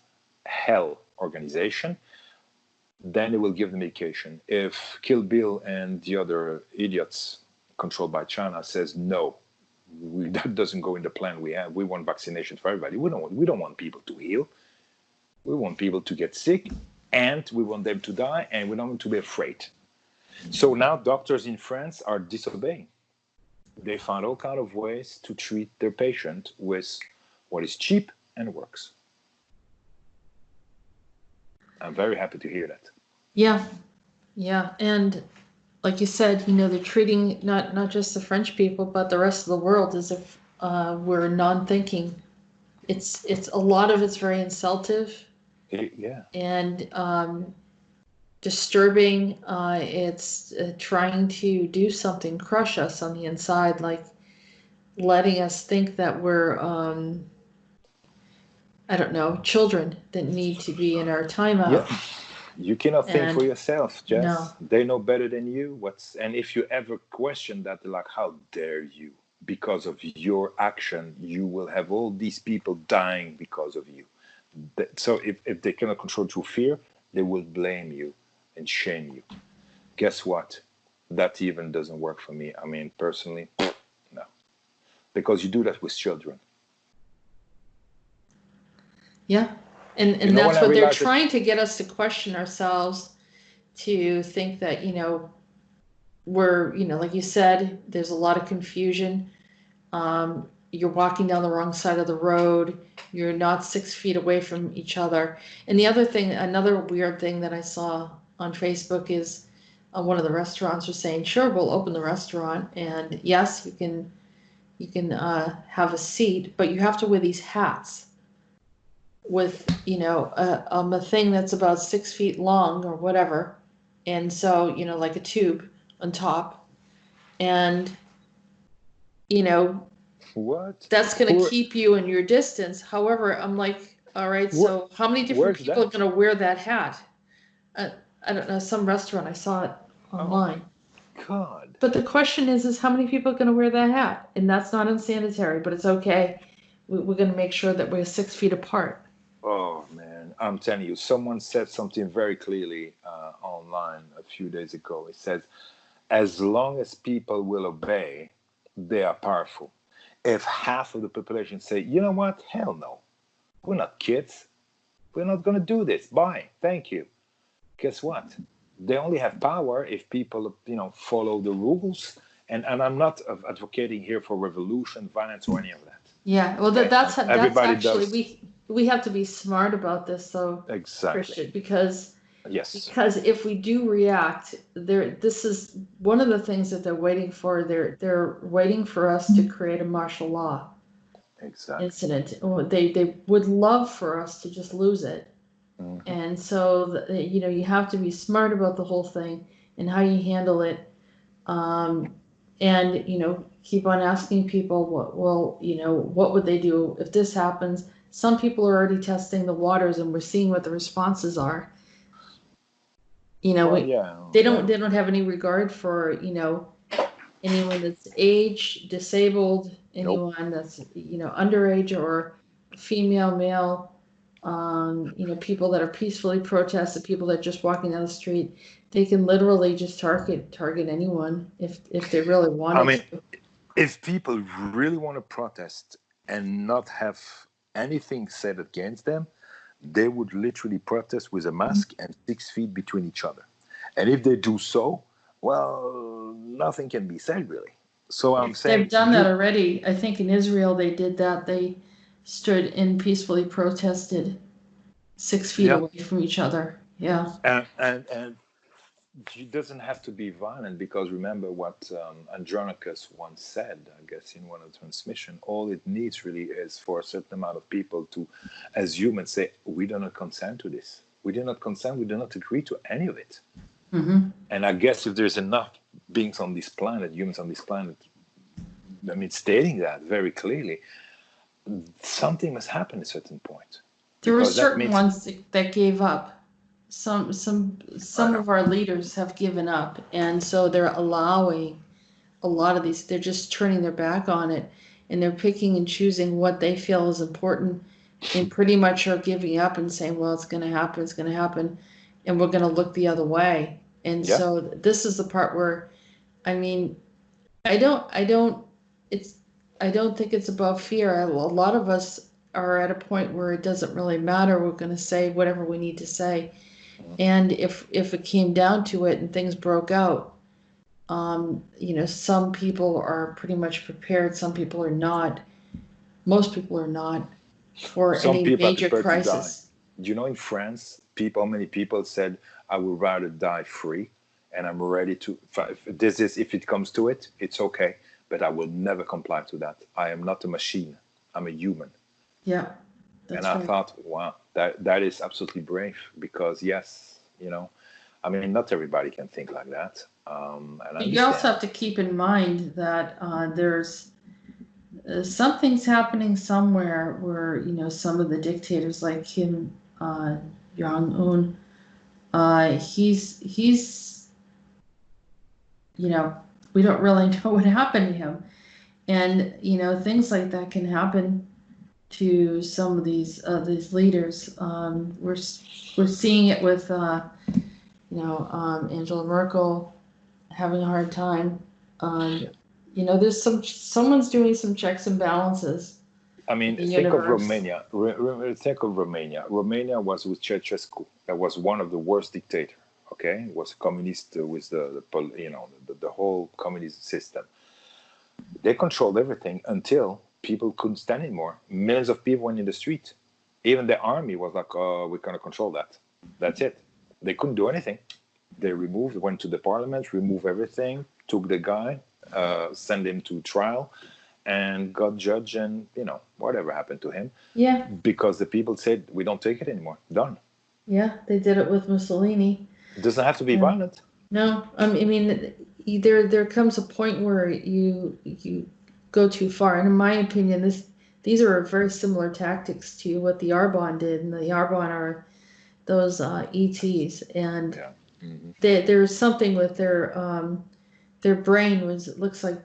Speaker 3: Health Organization. Then they will give the medication. If Kill Bill and the other idiots controlled by China says no, that doesn't go in the plan we have. We want vaccination for everybody. We don't want people to heal. We want people to get sick, and we want them to die, and we don't want to be afraid. So now doctors in France are disobeying. They found all kinds of ways to treat their patient with what is cheap and works. I'm very happy to hear that.
Speaker 2: Yeah, yeah, and like you said, they're treating not just the French people, but the rest of the world as if we're non-thinking. It's a lot of it's very insultive
Speaker 3: Yeah.
Speaker 2: and disturbing. It's trying to do something, crush us on the inside, like letting us think that we're I don't know, children that need to be in our
Speaker 3: Yeah.
Speaker 2: timeout.
Speaker 3: You cannot think for
Speaker 2: And
Speaker 3: yourself,
Speaker 2: no,
Speaker 3: Jess. They know better than you. And if you ever question that, they're like, how dare you? Because of your action, you will have all these people dying because of you. So if they cannot control through fear, they will blame you and shame you. Guess what? That even doesn't work for me. I mean, personally, no. Because you do that with children.
Speaker 2: yeah. And
Speaker 3: You know, when
Speaker 2: that's
Speaker 3: I
Speaker 2: what they're
Speaker 3: realized that,
Speaker 2: trying to get us to question ourselves, to think that, we're, like you said, there's a lot of confusion. You're walking down the wrong side of the road. You're not 6 feet away from each other. And the other thing, another weird thing that I saw on Facebook is one of the restaurants was saying, "Sure, we'll open the restaurant, and yes, you can have a seat, but you have to wear these hats with a thing that's about 6 feet long or whatever, and so like a tube on top, and you know
Speaker 3: what?
Speaker 2: that's going to
Speaker 3: Who,
Speaker 2: keep you in your distance. However, I'm like, all right,
Speaker 3: where,
Speaker 2: so how many different
Speaker 3: where's
Speaker 2: people are
Speaker 3: that?
Speaker 2: going to wear that hat? uh, I don't know, some restaurant, I saw it
Speaker 3: Oh my
Speaker 2: online.
Speaker 3: God.
Speaker 2: But the question is how many people are going to wear that hat? And that's not unsanitary, but it's okay. We're going to make sure that we're 6 feet apart.
Speaker 3: Oh man, I'm telling you, someone said something very clearly online a few days ago. It says, as long as people will obey, they are powerful. If half of the population say, you know what, hell no, we're not kids, we're not going to do this, bye, thank you. Guess what? They only have power if people, follow the rules. And I'm not advocating here for revolution, violence, or any of that.
Speaker 2: Yeah, well,
Speaker 3: Okay,
Speaker 2: that's
Speaker 3: everybody
Speaker 2: actually,
Speaker 3: does
Speaker 2: we have to be smart about this, though,
Speaker 3: exactly.
Speaker 2: Christian, because
Speaker 3: Yes,
Speaker 2: if we do react, this is one of the things that they're waiting for. They're waiting for us to create a martial law
Speaker 3: exactly.
Speaker 2: incident. They would love for us to just lose it,
Speaker 3: Hmm.
Speaker 2: and so you have to be smart about the whole thing and how you handle it. Um, and keep on asking people what would they do if this happens. Some people are already testing the waters, and we're seeing what the responses are.
Speaker 3: Well, yeah,
Speaker 2: They don't
Speaker 3: yeah.
Speaker 2: they don't have any regard for anyone that's age disabled,
Speaker 3: Nope.
Speaker 2: anyone that's underage or female, male, people that are peacefully protesting, people that are just walking down the street. They can literally just target anyone if they really
Speaker 3: I
Speaker 2: wanted
Speaker 3: mean,
Speaker 2: to.
Speaker 3: if people really want to protest and not have anything said against them, they would literally protest with a mask and 6 feet between each other. And if they do so, well, nothing can be said really. So I'm
Speaker 2: They've
Speaker 3: saying
Speaker 2: done that
Speaker 3: you
Speaker 2: already. I think in Israel they did that. They stood and peacefully protested 6 feet
Speaker 3: yeah,
Speaker 2: away from each other. Yeah.
Speaker 3: and it doesn't have to be violent because remember what Andronicus once said, I guess, in one of the transmission. All it needs really is for a certain amount of people to, as humans, say, we do not consent to this. We do not consent. We do not agree to any of it.
Speaker 2: Mm-hmm.
Speaker 3: And I guess if there's enough beings on this planet, humans on this planet, I mean, stating that very clearly, something must happen at a certain point
Speaker 2: There were
Speaker 3: because that
Speaker 2: certain
Speaker 3: means
Speaker 2: ones that gave up.
Speaker 3: I
Speaker 2: Some
Speaker 3: know.
Speaker 2: of our leaders have given up, and so they're allowing a lot of these. They're just turning their back on it, and they're picking and choosing what they feel is important, and pretty much are giving up and saying, "Well, it's going to happen. It's going to happen," and we're going to look the other way. And
Speaker 3: Yeah.
Speaker 2: so this is the part where, I mean, I don't it's I don't think it's above fear. A lot of us are at a point where it doesn't really matter. We're going to say whatever we need to say.
Speaker 3: Mhm.
Speaker 2: And if it came down to it and things broke out, some people are pretty much prepared, some people are not. Most people are not for
Speaker 3: Some
Speaker 2: any
Speaker 3: people are
Speaker 2: major
Speaker 3: prepared to die.
Speaker 2: crisis.
Speaker 3: Do you know in France, people, how many people said, I would rather die free, and I'm ready to, if it comes to it, it's okay, but I will never comply to that. I am not a machine. I'm a human.
Speaker 2: Yeah,
Speaker 3: And
Speaker 2: that's
Speaker 3: I
Speaker 2: right.
Speaker 3: thought, wow, that is absolutely brave, because yes, I mean, not everybody can think like that. And I
Speaker 2: You also
Speaker 3: understand.
Speaker 2: have to keep in mind that there's something's happening somewhere where, some of the dictators like Kim Jong-un, he's, we don't really know what happened to him. And, things like that can happen to some of these leaders. We're seeing it with, Angela Merkel having a hard time. There's someone's doing some checks and balances
Speaker 3: I
Speaker 2: in
Speaker 3: mean,
Speaker 2: the
Speaker 3: think of
Speaker 2: universe.
Speaker 3: Romania. Think of Romania. Romania was with Ceausescu. That was one of the worst dictators. Okay, was communist with the whole communist system. They controlled everything until people couldn't stand anymore. Millions of people went in the street. Even the army was like, "Oh, we're gonna control that." That's it. They couldn't do anything. They went to the parliament, removed everything, took the guy, sent him to trial, and got judged, and whatever happened to him,
Speaker 2: Yeah,
Speaker 3: because the people said, we don't take it anymore, done.
Speaker 2: yeah, they did it with Mussolini.
Speaker 3: It doesn't have to be
Speaker 2: Uh,
Speaker 3: violent.
Speaker 2: no, I mean, there comes a point where you go too far, and in my opinion, these are very similar tactics to what the Arbonne did, and the Arbonne are those ETs, and
Speaker 3: Yeah. Hmm.
Speaker 2: there's something with their brain it looks like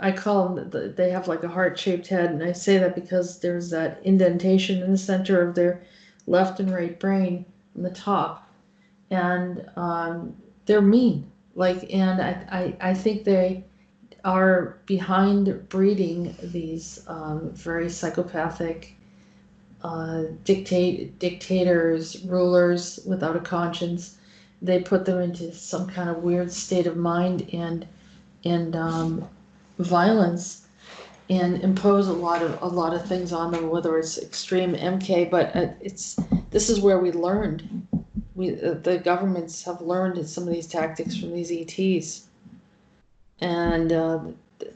Speaker 2: I call them they have like a heart-shaped head, and I say that because there's that indentation in the center of their left and right brain on the top, and they're mean. And I think they are behind breeding these very psychopathic dictators, rulers without a conscience. They put them into some kind of weird state of mind and violence, and impose a lot of things on them, whether it's extreme MK. But this is where we learned. The governments have learned some of these tactics from these ETs, and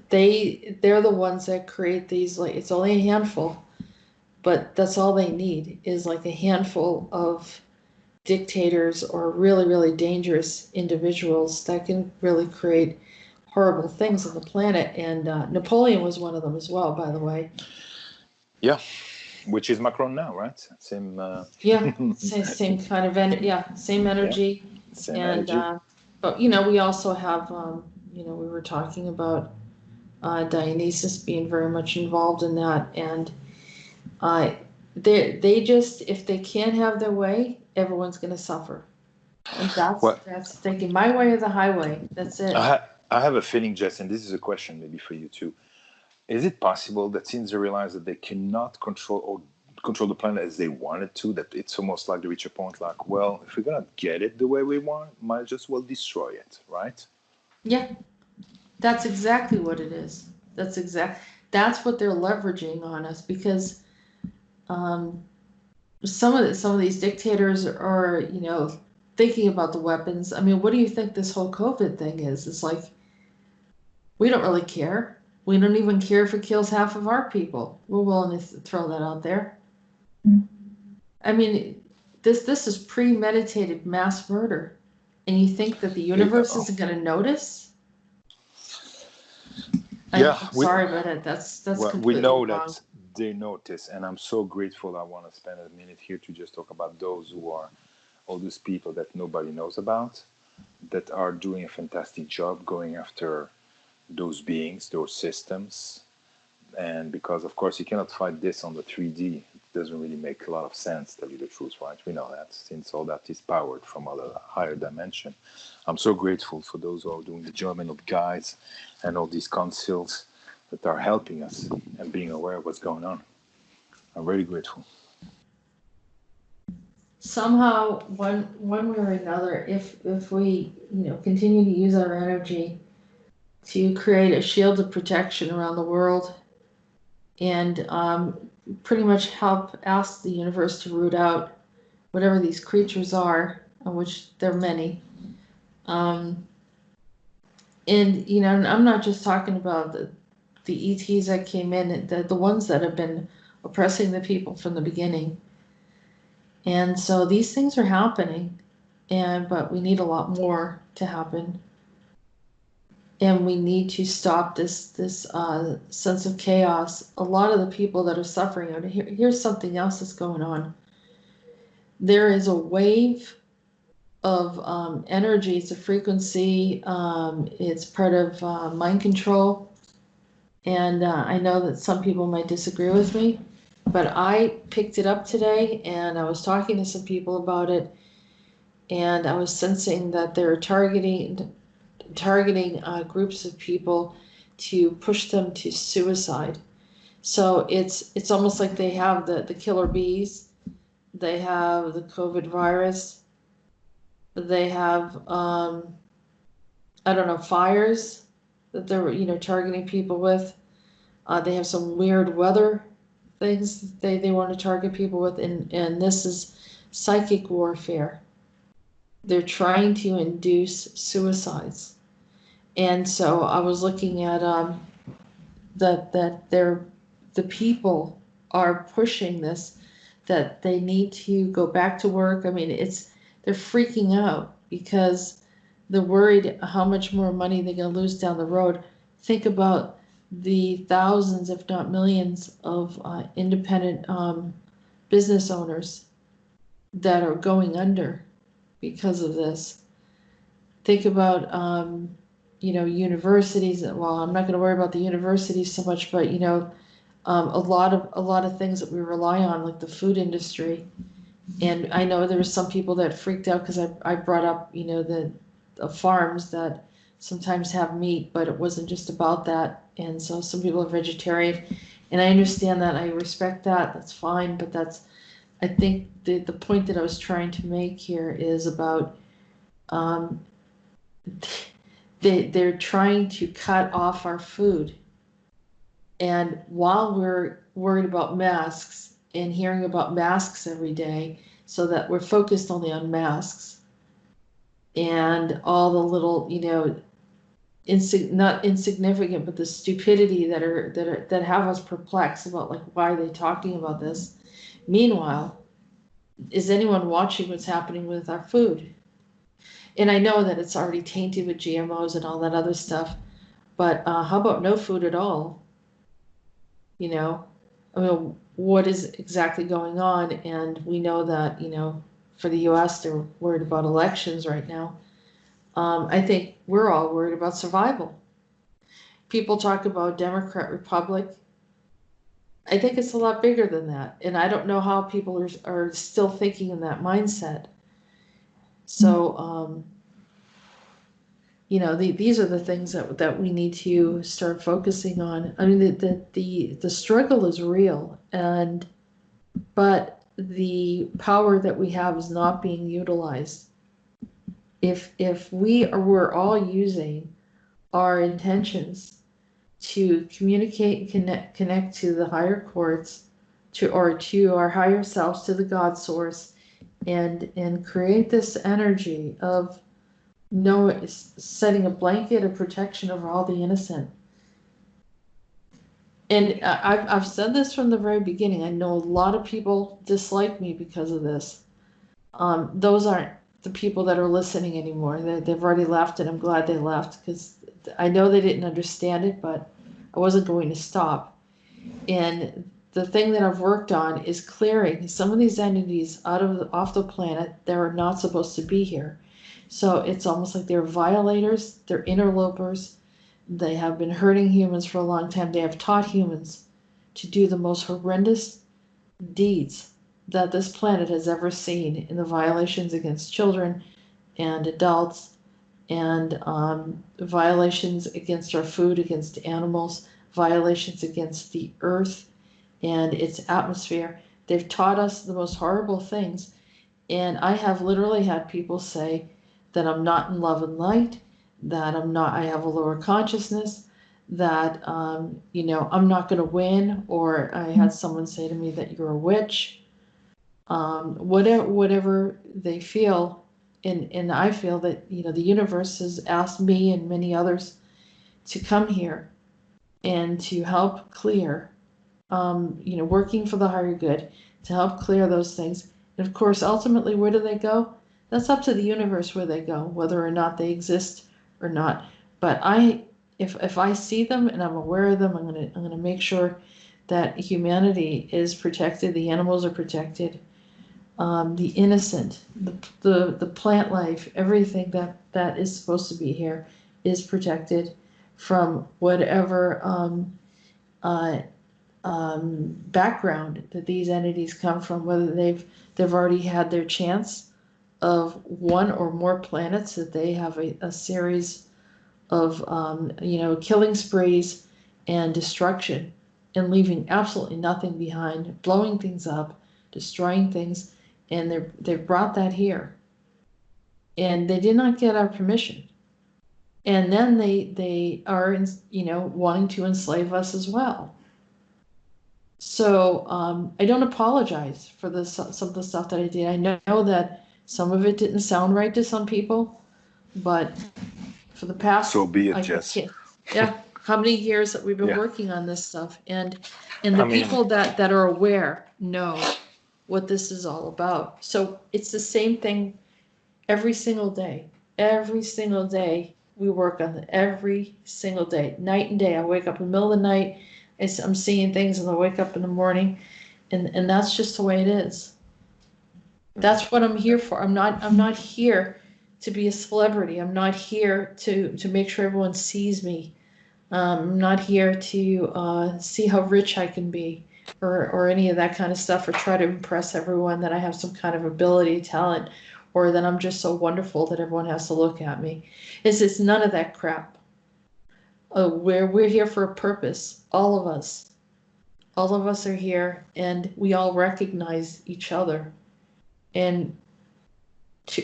Speaker 2: they're the ones that create these. Like, it's only a handful, but that's all they need is like a handful of dictators or really, really dangerous individuals that can really create horrible things on the planet. And Napoleon was one of them as well, by the way.
Speaker 3: Yeah, which is Macron now, right? Same.
Speaker 2: Yeah, same kind of same
Speaker 3: Yeah,
Speaker 2: energy.
Speaker 3: same
Speaker 2: And
Speaker 3: energy.
Speaker 2: but we also have we were talking about Dionysus being very much involved in that, and uh, they just, if they can't have their way, everyone's going to suffer. And
Speaker 3: Well,
Speaker 2: that's thinking my way or the highway. That's it.
Speaker 3: I have a feeling, Jess, and this is a question maybe for you too. Is it possible that since they realize that they cannot control the planet as they wanted to, that it's almost like they reach a point like, well, if we're gonna get it the way we want, might just well destroy it, right?
Speaker 2: Yeah, that's exactly what it is. That's what they're leveraging on us, because um, some of these dictators are, thinking about the weapons. I mean, what do you think this whole COVID thing is? It's like, we don't really care. We don't even care if it kills half of our people. We're willing to throw that out there. I mean, this is premeditated mass murder, and you think that the universe isn't going to notice?
Speaker 3: Yeah,
Speaker 2: I'm sorry, but that's
Speaker 3: we
Speaker 2: completely
Speaker 3: know
Speaker 2: wrong.
Speaker 3: that they notice, and I'm so grateful. I want to spend a minute here to just talk about those who are all those people that nobody knows about, that are doing a fantastic job going after those beings, those systems. And because, of course, you cannot fight this on the 3D, it doesn't really make a lot of sense, tell you the truth, right? We know that, since all that is powered from other higher dimension. I'm so grateful for those who are doing the job, and all the guides and all these councils that are helping us and being aware of what's going on. I'm really grateful.
Speaker 2: Somehow, one way or another, if we continue to use our energy to create a shield of protection around the world, and pretty much help ask the universe to root out whatever these creatures are, of which there are many. And and I'm not just talking about the ETs that came in, the ones that have been oppressing the people from the beginning. And so these things are happening, but we need a lot more to happen. And we need to stop this sense of chaos. A lot of the people that are suffering, and here's something else that's going on. There is a wave of energy. It's a frequency. It's part of mind control. And I know that some people might disagree with me, but I picked it up today and I was talking to some people about it, and I was sensing that they're targeting groups of people to push them to suicide. So it's almost like they have the killer bees, they have the COVID virus, they have I don't know, fires that they're targeting people with. They have some weird weather things they want to target people with, and this is psychic warfare. They're trying to induce suicides. And so I was looking at that the people are pushing this, that they need to go back to work. I mean, they're freaking out because they're worried how much more money they're going to lose down the road. Think about the thousands, if not millions, of independent business owners that are going under because of this. Think about universities. Well, I'm not going to worry about the universities so much, but a lot of things that we rely on, like the food industry. And I know there were some people that freaked out because I brought up the farms that sometimes have meat, but it wasn't just about that. And so some people are vegetarian, and I understand that. I respect that. That's fine. But I think the point that I was trying to make here is about they're trying to cut off our food. And while we're worried about masks and hearing about masks every day, so that we're focused only on masks and all the little, not insignificant, but the stupidity that have us perplexed about, like, why are they talking about this? Meanwhile, is anyone watching what's happening with our food? And I know that it's already tainted with GMOs and all that other stuff, but how about no food at all? I mean, what is exactly going on? And we know that, for the US, they're worried about elections right now. I think we're all worried about survival. People talk about Democrat, Republic. I think it's a lot bigger than that. And I don't know how people are still thinking in that mindset. So, these are the things that we need to start focusing on. I mean, the struggle is real, but the power that we have is not being utilized. If we're all using our intentions to communicate and connect to the higher courts, to our higher selves, to the God source, and create this energy of setting a blanket of protection over all the innocent. And I've said this from the very beginning. I know a lot of people dislike me because of this. Those aren't the people that are listening anymore. They've already left, and I'm glad they left, because I know they didn't understand it, but I wasn't going to stop. And the thing that I've worked on is clearing some of these entities off the planet that are not supposed to be here. So it's almost like they're violators, they're interlopers. They have been hurting humans for a long time. They have taught humans to do the most horrendous deeds that this planet has ever seen, in the violations against children and adults, and violations against our food, against animals, violations against the earth and its atmosphere. They've taught us the most horrible things. And I have literally had people say that I'm not in love and light, that I have a lower consciousness, that, I'm not going to win. Or I had someone say to me that you're a witch. whatever they feel. And I feel that, you know, the universe has asked me and many others to come here and to help clear, you know, working for the higher good, to help clear those things. And of course, ultimately, where do they go? That's up to the universe where they go, whether or not they exist or not. But if I see them and I'm aware of them, I'm gonna make sure that humanity is protected, the animals are protected, the innocent, the plant life, everything that is supposed to be here is protected from whatever uh, background that these entities come from, whether they've already had their chance of one or more planets, that they have a series of you know, killing sprees and destruction and leaving absolutely nothing behind, blowing things up, destroying things, and they've brought that here. And they did not get our permission. And then they are, you know, wanting to enslave us as well. So I don't apologize for some of the stuff that I did. I know that some of it didn't sound right to some people, but for the past,
Speaker 3: So be it,
Speaker 2: I
Speaker 3: Jess.
Speaker 2: can't, yeah, how many years that we've been
Speaker 3: Yeah.
Speaker 2: working on this stuff, and the people that are aware know what this is all about. So it's the same thing every single day. Every single day we work on it. Every single day, night and day. I wake up in the middle of the night. I'm seeing things, and I wake up in the morning, and that's just the way it is. That's what I'm here for. I'm not here to be a celebrity. I'm not here to make sure everyone sees me. I'm not here to see how rich I can be, or any of that kind of stuff, or try to impress everyone that I have some kind of ability, talent, or that I'm just so wonderful that everyone has to look at me. It's none of that crap. We're here for a purpose. All of us. All of us are here, and we all recognize each other. And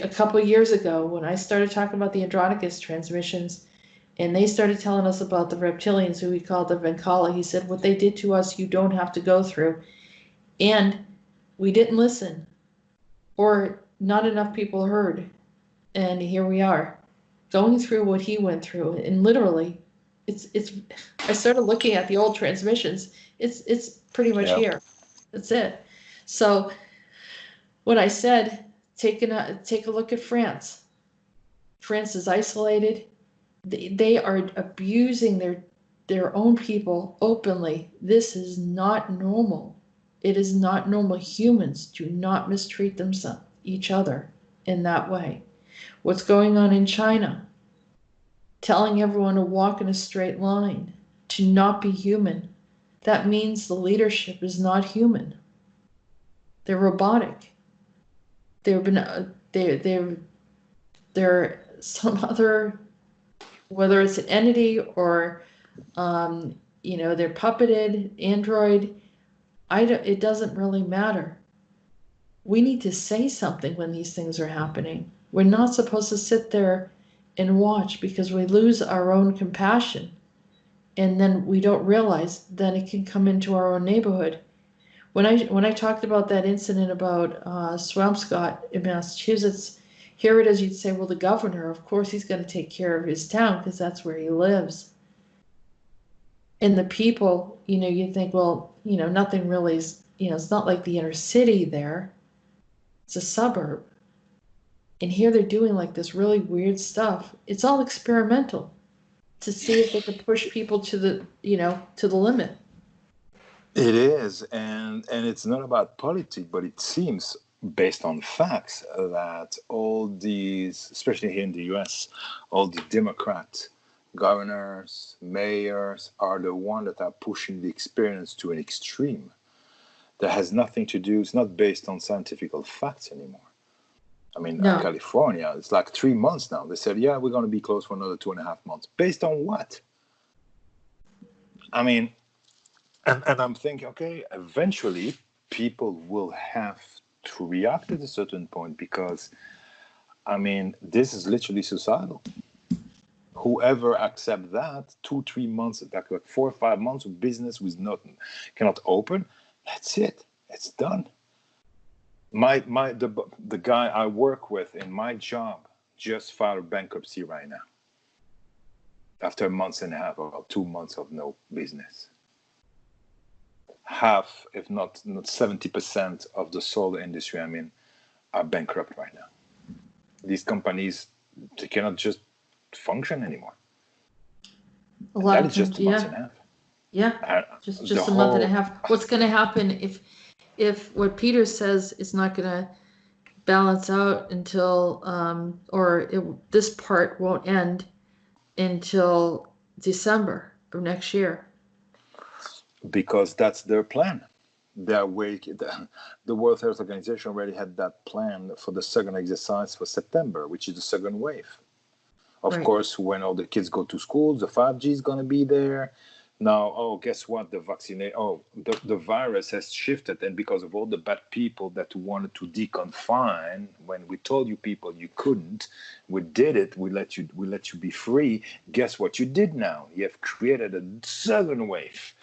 Speaker 2: a couple of years ago, when I started talking about the Andronicus transmissions, and they started telling us about the reptilians, who we called the Venkala, he said, what they did to us, you don't have to go through. And we didn't listen, or not enough people heard. And here we are, going through what he went through. And literally, it's I started looking at the old transmissions. It's pretty much here. That's it. So what I said, take a look at France. France is isolated. They are abusing their own people openly. This is not normal. It is not normal. Humans do not mistreat each other in that way. What's going on in China? Telling everyone to walk in a straight line, to not be human. That means the leadership is not human. They're robotic. They're some other, whether it's an entity or you know, they're puppeted android. It doesn't really matter. We need to say something when these things are happening. We're not supposed to sit there and watch, because we lose our own compassion, and then we don't realize that it can come into our own neighborhood. When I talked about that incident about Swampscott in Massachusetts, here it is, you'd say, well, the governor, of course, he's going to take care of his town because that's where he lives. And the people, you know, you think, well, you know, nothing really is, you know, it's not like the inner city there. It's a suburb. And here they're doing like this really weird stuff. It's all experimental to see if they can push people to the, you know, to the limit.
Speaker 3: It is, and it's not about politics, but it seems, based on facts, that all these, especially here in the US, all the Democrat governors, mayors are the ones that are pushing the experience to an extreme. That has nothing to do, it's not based on scientific facts anymore. I mean,
Speaker 2: No.
Speaker 3: California, it's like 3 months now. They said, yeah, we're going to be closed for another 2.5 months. Based on what? I mean, and I'm thinking, okay, eventually people will have to react at a certain point, because, I mean, this is literally suicidal. Whoever accepts that, 2-3 months, like 4 or 5 months of business with nothing, cannot open, that's it. It's done. The guy I work with in my job just filed bankruptcy right now after a month and a half or 2 months of no business. Half, if not 70% of the solar industry, I mean, are bankrupt right now. These companies, they cannot just function anymore.
Speaker 2: A lot
Speaker 3: That
Speaker 2: of
Speaker 3: is just a
Speaker 2: them,
Speaker 3: month and a half.
Speaker 2: yeah, just a month and a half. What's going to happen if what Peter says is not going to balance out until, this part won't end until December of next year?
Speaker 3: Because that's their plan. The World Health Organization already had that plan for the second exercise for September, which is the second wave. Of course, when all the kids go to school, the 5G is going to be there. Now, guess what? The virus has shifted, and because of all the bad people that wanted to deconfine, when we told you people you couldn't, we did it. We let you be free. Guess what you did now? You have created a second wave.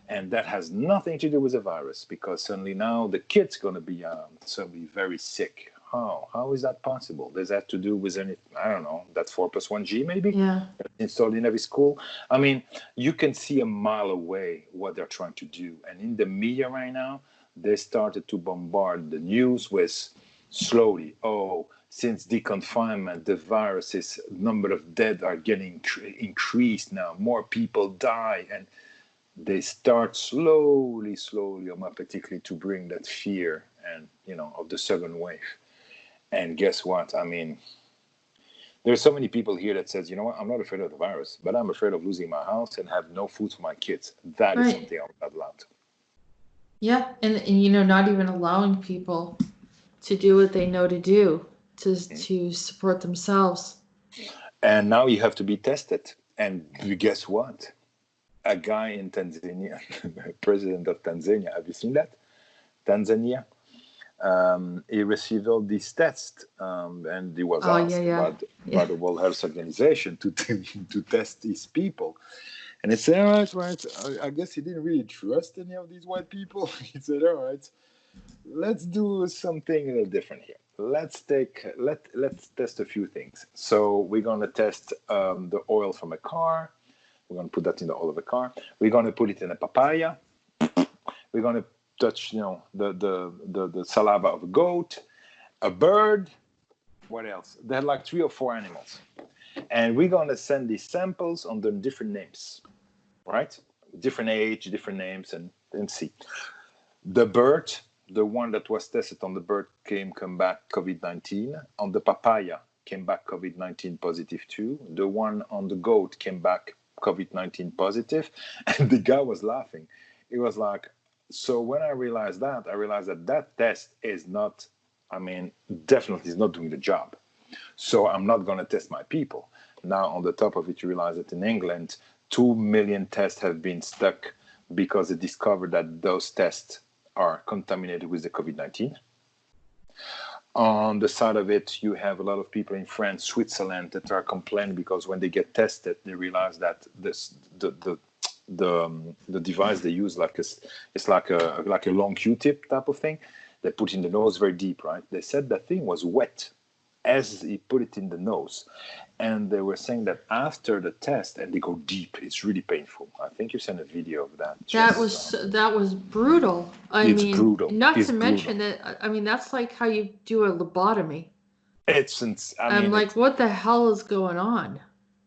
Speaker 3: And that has nothing to do with the virus, because suddenly now the kid's going to be suddenly very sick. How is that possible? Does that to do with any, I don't know, that 4+1G maybe?
Speaker 2: Yeah.
Speaker 3: Installed in every school? I mean, you can see a mile away what they're trying to do. And in the media right now, they started to bombard the news with slowly, since deconfinement, the virus's number of dead are getting increased now. More people die. And they start slowly, particularly to bring that fear and, of the second wave. And guess what? I mean, there's so many people here that says, you know what, I'm not afraid of the virus, but I'm afraid of losing my house and have no food for my kids. That is something I'm not allowed.
Speaker 2: Yeah, and not even allowing people to do what they know to do to support themselves.
Speaker 3: And now you have to be tested. And guess what? A guy in Tanzania, president of Tanzania, have you seen that? Tanzania? He received all these tests, and he was asked by the World Health Organization to test these people. And he said, all right, I guess he didn't really trust any of these white people. He said, all right, let's do something a little different here. Let's test a few things. So we're going to test the oil from a car. We're going to put that in the oil of a car. We're going to put it in a papaya. We're going to touch, the saliva of a goat, a bird. What else? They had like 3 or 4 animals. And we're going to send these samples under different names, right? Different age, different names, and see. The bird, the one that was tested on the bird come back COVID-19. On the papaya, came back COVID-19 positive too. The one on the goat came back COVID-19 positive. And the guy was laughing. He was like, so when I realized that test is not, definitely is not doing the job. So I'm not going to test my people. Now, on the top of it, you realize that in England, 2 million tests have been stuck because they discovered that those tests are contaminated with the COVID-19. On the side of it, you have a lot of people in France, Switzerland that are complaining because when they get tested, they realize that the device they use it's like a long Q-tip type of thing. They put in the nose very deep, right? They said that thing was wet as he put it in the nose. And they were saying that after the test, and they go deep, it's really painful. I think you sent a video of that.
Speaker 2: That was brutal.
Speaker 3: It's brutal.
Speaker 2: Not to mention that, that's like how you do a lobotomy. What the hell is going on?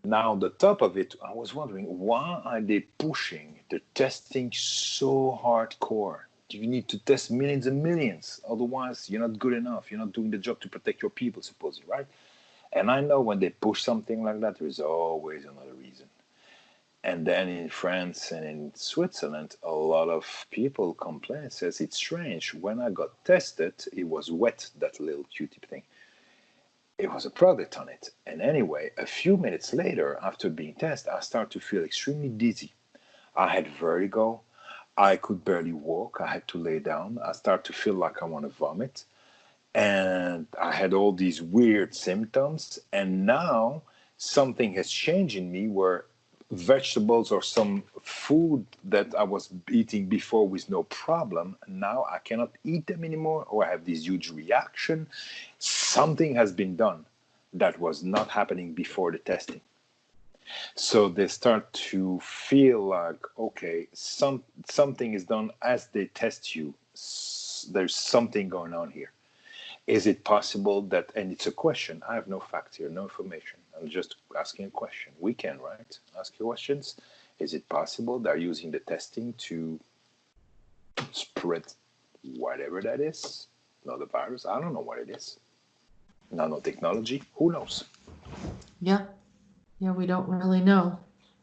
Speaker 3: Now, on the top of it, I was wondering, why are they pushing the testing so hardcore? You need to test millions and millions. Otherwise, you're not good enough. You're not doing the job to protect your people, supposedly, right? And I know when they push something like that, there is always another reason. And then in France and in Switzerland, a lot of people complain, says it's strange. When I got tested, it was wet, that little Q-tip thing. It was a product on it. And anyway, a few minutes later, after being tested, I started to feel extremely dizzy. I had vertigo. I could barely walk. I had to lay down. I started to feel like I want to vomit. And I had all these weird symptoms. And now something has changed in me where vegetables or some food that I was eating before with no problem. Now I cannot eat them anymore, or I have this huge reaction. Something has been done that was not happening before the testing. So they start to feel like, okay, something is done as they test you. There's something going on here. Is it possible that, and it's a question, I have no facts here, no information. I'm just asking a question. We can, right? Ask your questions. Is it possible they're using the testing to spread whatever that is? Not a virus. I don't know what it is. Nanotechnology. Who knows?
Speaker 2: Yeah. Yeah, we don't really know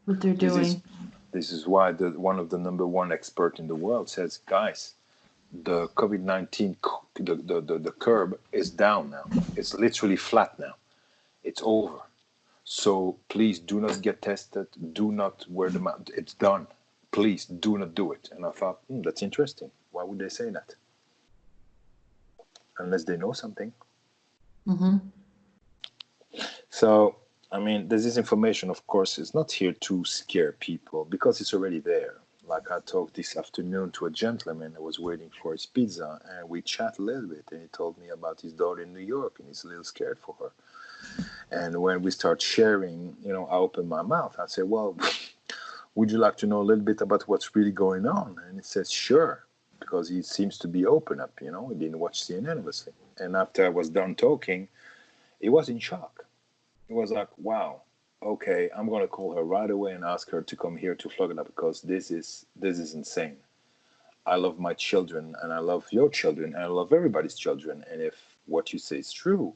Speaker 2: what they're doing.
Speaker 3: This is why one of the number one expert in the world says, guys, the COVID-19, the curve is down now. It's literally flat now. It's over. So please do not get tested. Do not wear the mask. It's done. Please do not do it. And I thought, that's interesting. Why would they say that? Unless they know something.
Speaker 2: Mm-hmm.
Speaker 3: So, I mean, there's this information, of course, is not here to scare people because it's already there. Like I talked this afternoon to a gentleman that was waiting for his pizza, and we chat a little bit, and he told me about his daughter in New York, and he's a little scared for her. And when we start sharing, I open my mouth. I say, well, would you like to know a little bit about what's really going on? And he says, sure, because he seems to be open up, he didn't watch CNN, obviously. And after I was done talking, he was in shock. He was like, wow, okay, I'm going to call her right away and ask her to come here to Florida because this is insane. I love my children, and I love your children, and I love everybody's children. And if what you say is true,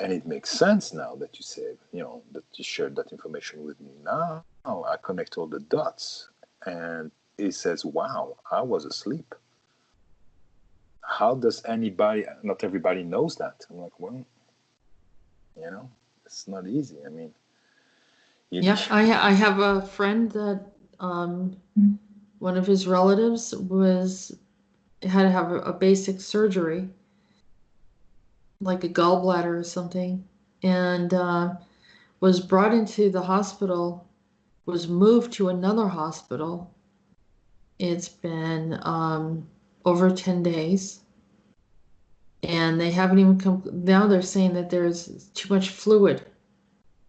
Speaker 3: and it makes sense now that you say, that you shared that information with me. Now I connect all the dots. And he says, wow, I was asleep. How does anybody, not everybody knows that. I'm like, well, it's not easy. I mean.
Speaker 2: I have a friend that one of his relatives had to have a basic surgery, like a gallbladder or something, and was brought into the hospital, was moved to another hospital. It's been over 10 days, and they haven't even come. Now they're saying that there's too much fluid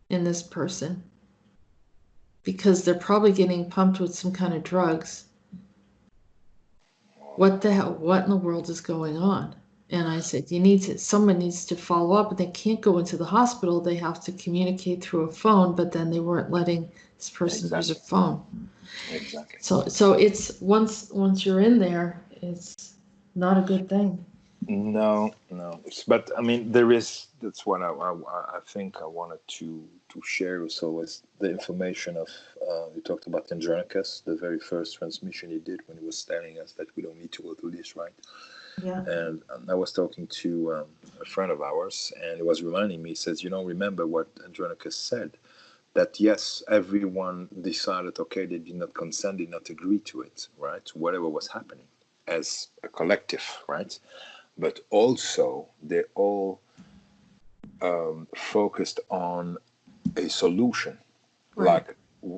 Speaker 2: in this person because they're probably getting pumped with some kind of drugs. What the hell? What in the world is going on? And I said, someone needs to follow up, but they can't go into the hospital. They have to communicate through a phone, but then they weren't letting this person use a phone.
Speaker 3: Exactly.
Speaker 2: So it's once you're in there, it's not a good thing.
Speaker 3: No. But I mean, that's what I think I wanted to share also was the information of, you talked about Andronicus, the very first transmission he did when he was telling us that we don't need to go through this, right?
Speaker 2: Yeah.
Speaker 3: And I was talking to a friend of ours, and he was reminding me, he says, remember what Andronicus said, that yes, everyone decided, okay, they did not consent, did not agree to it, right? Whatever was happening as a collective, right? But also they all focused on a solution,
Speaker 2: Right.
Speaker 3: like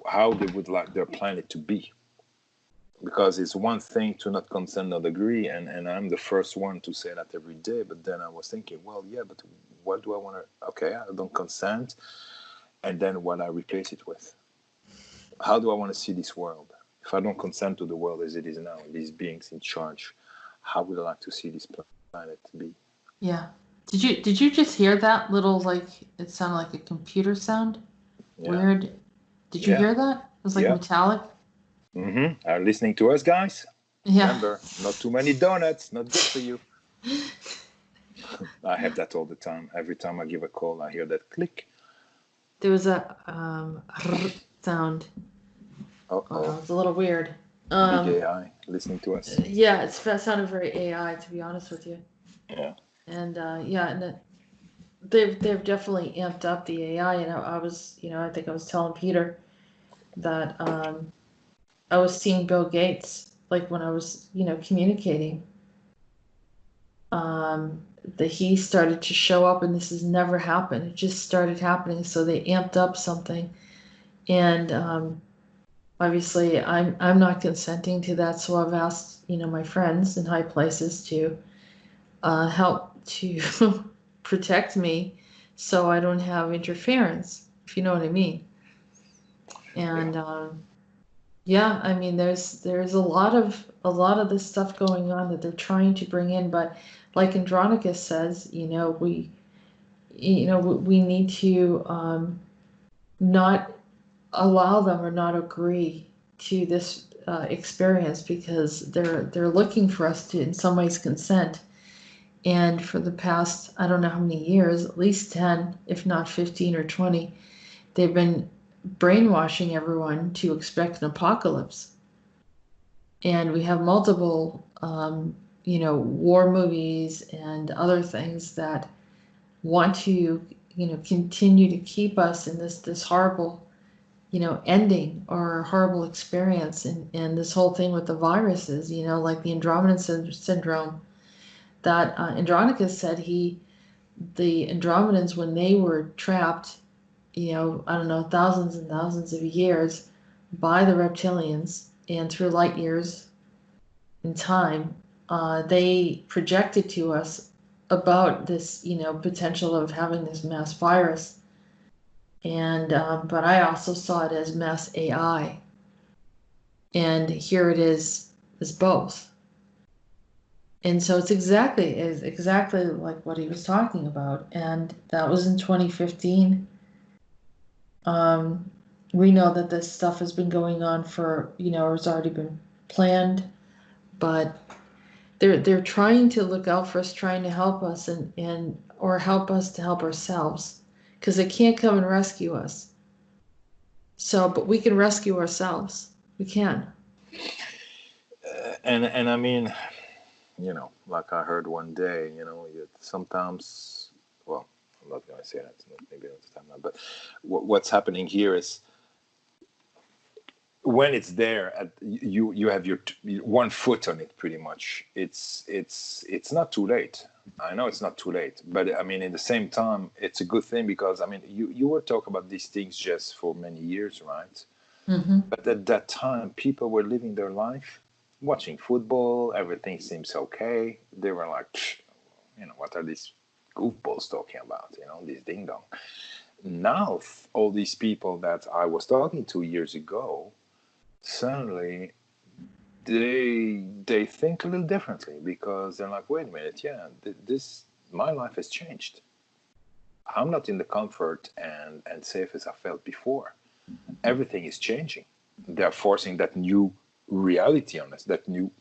Speaker 3: how they would like their planet to be. Because it's one thing to not consent, not agree, and I'm the first one to say that every day. But then I was thinking, well, yeah, but what do I want to? Okay, I don't consent, and then what I replace it with? How do I want to see this world? If I don't consent to the world as it is now, these beings in charge, how would I like to see this planet be?
Speaker 2: Yeah. Did you just hear that little, like, it sounded like a computer sound?
Speaker 3: Yeah.
Speaker 2: Weird. Did you hear that? It was like metallic.
Speaker 3: Mm-hmm. Are you listening to us, guys?
Speaker 2: Yeah.
Speaker 3: Remember, not too many donuts, not good for you. I have that all the time. Every time I give a call, I hear that click.
Speaker 2: There was a sound.
Speaker 3: Uh-oh.
Speaker 2: It's a little weird.
Speaker 3: Big AI listening to us.
Speaker 2: Yeah, that sounded very AI, to be honest with you.
Speaker 3: Yeah.
Speaker 2: And they've definitely amped up the AI. And I was, I think I was telling Peter that I was seeing Bill Gates, like when I was, communicating, that he started to show up, and this has never happened. It just started happening. So they amped up something, And obviously, I'm not consenting to that, so I've asked, my friends in high places to help to protect me, so I don't have interference, if you know what I mean. And yeah, I mean, there's a lot of this stuff going on that they're trying to bring in, but like Andronicus says, we need to not allow them or not agree to this experience, because they're looking for us to in some ways consent. And for the past, I don't know how many years, at least 10, if not 15 or 20, they've been brainwashing everyone to expect an apocalypse. And we have multiple war movies and other things that want to continue to keep us in this horrible ending or horrible experience. And this whole thing with the viruses, like the Andromedan syndrome, that Andronicus said the Andromedans, when they were trapped, I don't know, thousands and thousands of years by the reptilians and through light years in time, they projected to us about this, potential of having this mass virus. And but I also saw it as mass AI, and here it is as both. And so it's exactly like what he was talking about, and that was in 2015. We know that this stuff has been going on for, or it's already been planned, but they're trying to look out for us, trying to help us and or help us to help ourselves, because they can't come and rescue us. So, but we can rescue ourselves. We can.
Speaker 3: And I mean, like I heard one day, sometimes, well, I'm not going to say that, maybe not the time now, but what's happening here is when it's there, you have your one foot on it pretty much. It's not too late. I know it's not too late, but I mean, in the same time, it's a good thing, because I mean, you were talking about these things just for many years, right?
Speaker 2: Mm-hmm.
Speaker 3: But at that time, people were living their life, watching football. Everything seems okay. They were like, what are these goofballs talking about? This ding dong. Now, all these people that I was talking to years ago, suddenly they think a little differently, because they're like, wait a minute, yeah, my life has changed. I'm not in the comfort and safe as I felt before. Everything is changing. They're forcing that new reality on us, that new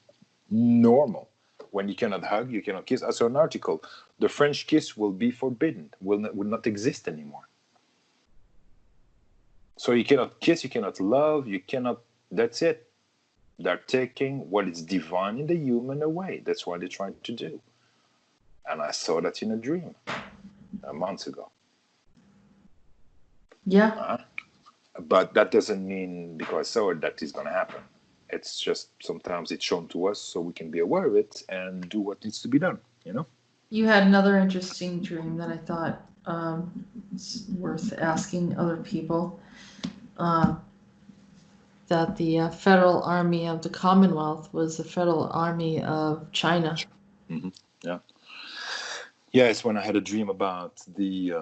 Speaker 3: normal. When you cannot hug, you cannot kiss. I saw an article, the French kiss will be forbidden, will not exist anymore. So you cannot kiss, you cannot love, you cannot, that's it. They're taking what is divine in the human away. That's what they're trying to do. And I saw that in a dream months ago.
Speaker 2: Yeah.
Speaker 3: But that doesn't mean because I saw it that is going to happen. It's just sometimes it's shown to us so we can be aware of it and do what needs to be done,
Speaker 2: You had another interesting dream that I thought is worth asking other people. That the Federal Army of the Commonwealth was the Federal Army of China.
Speaker 3: Mm-hmm. Yeah. Yeah, it's when I had a dream about the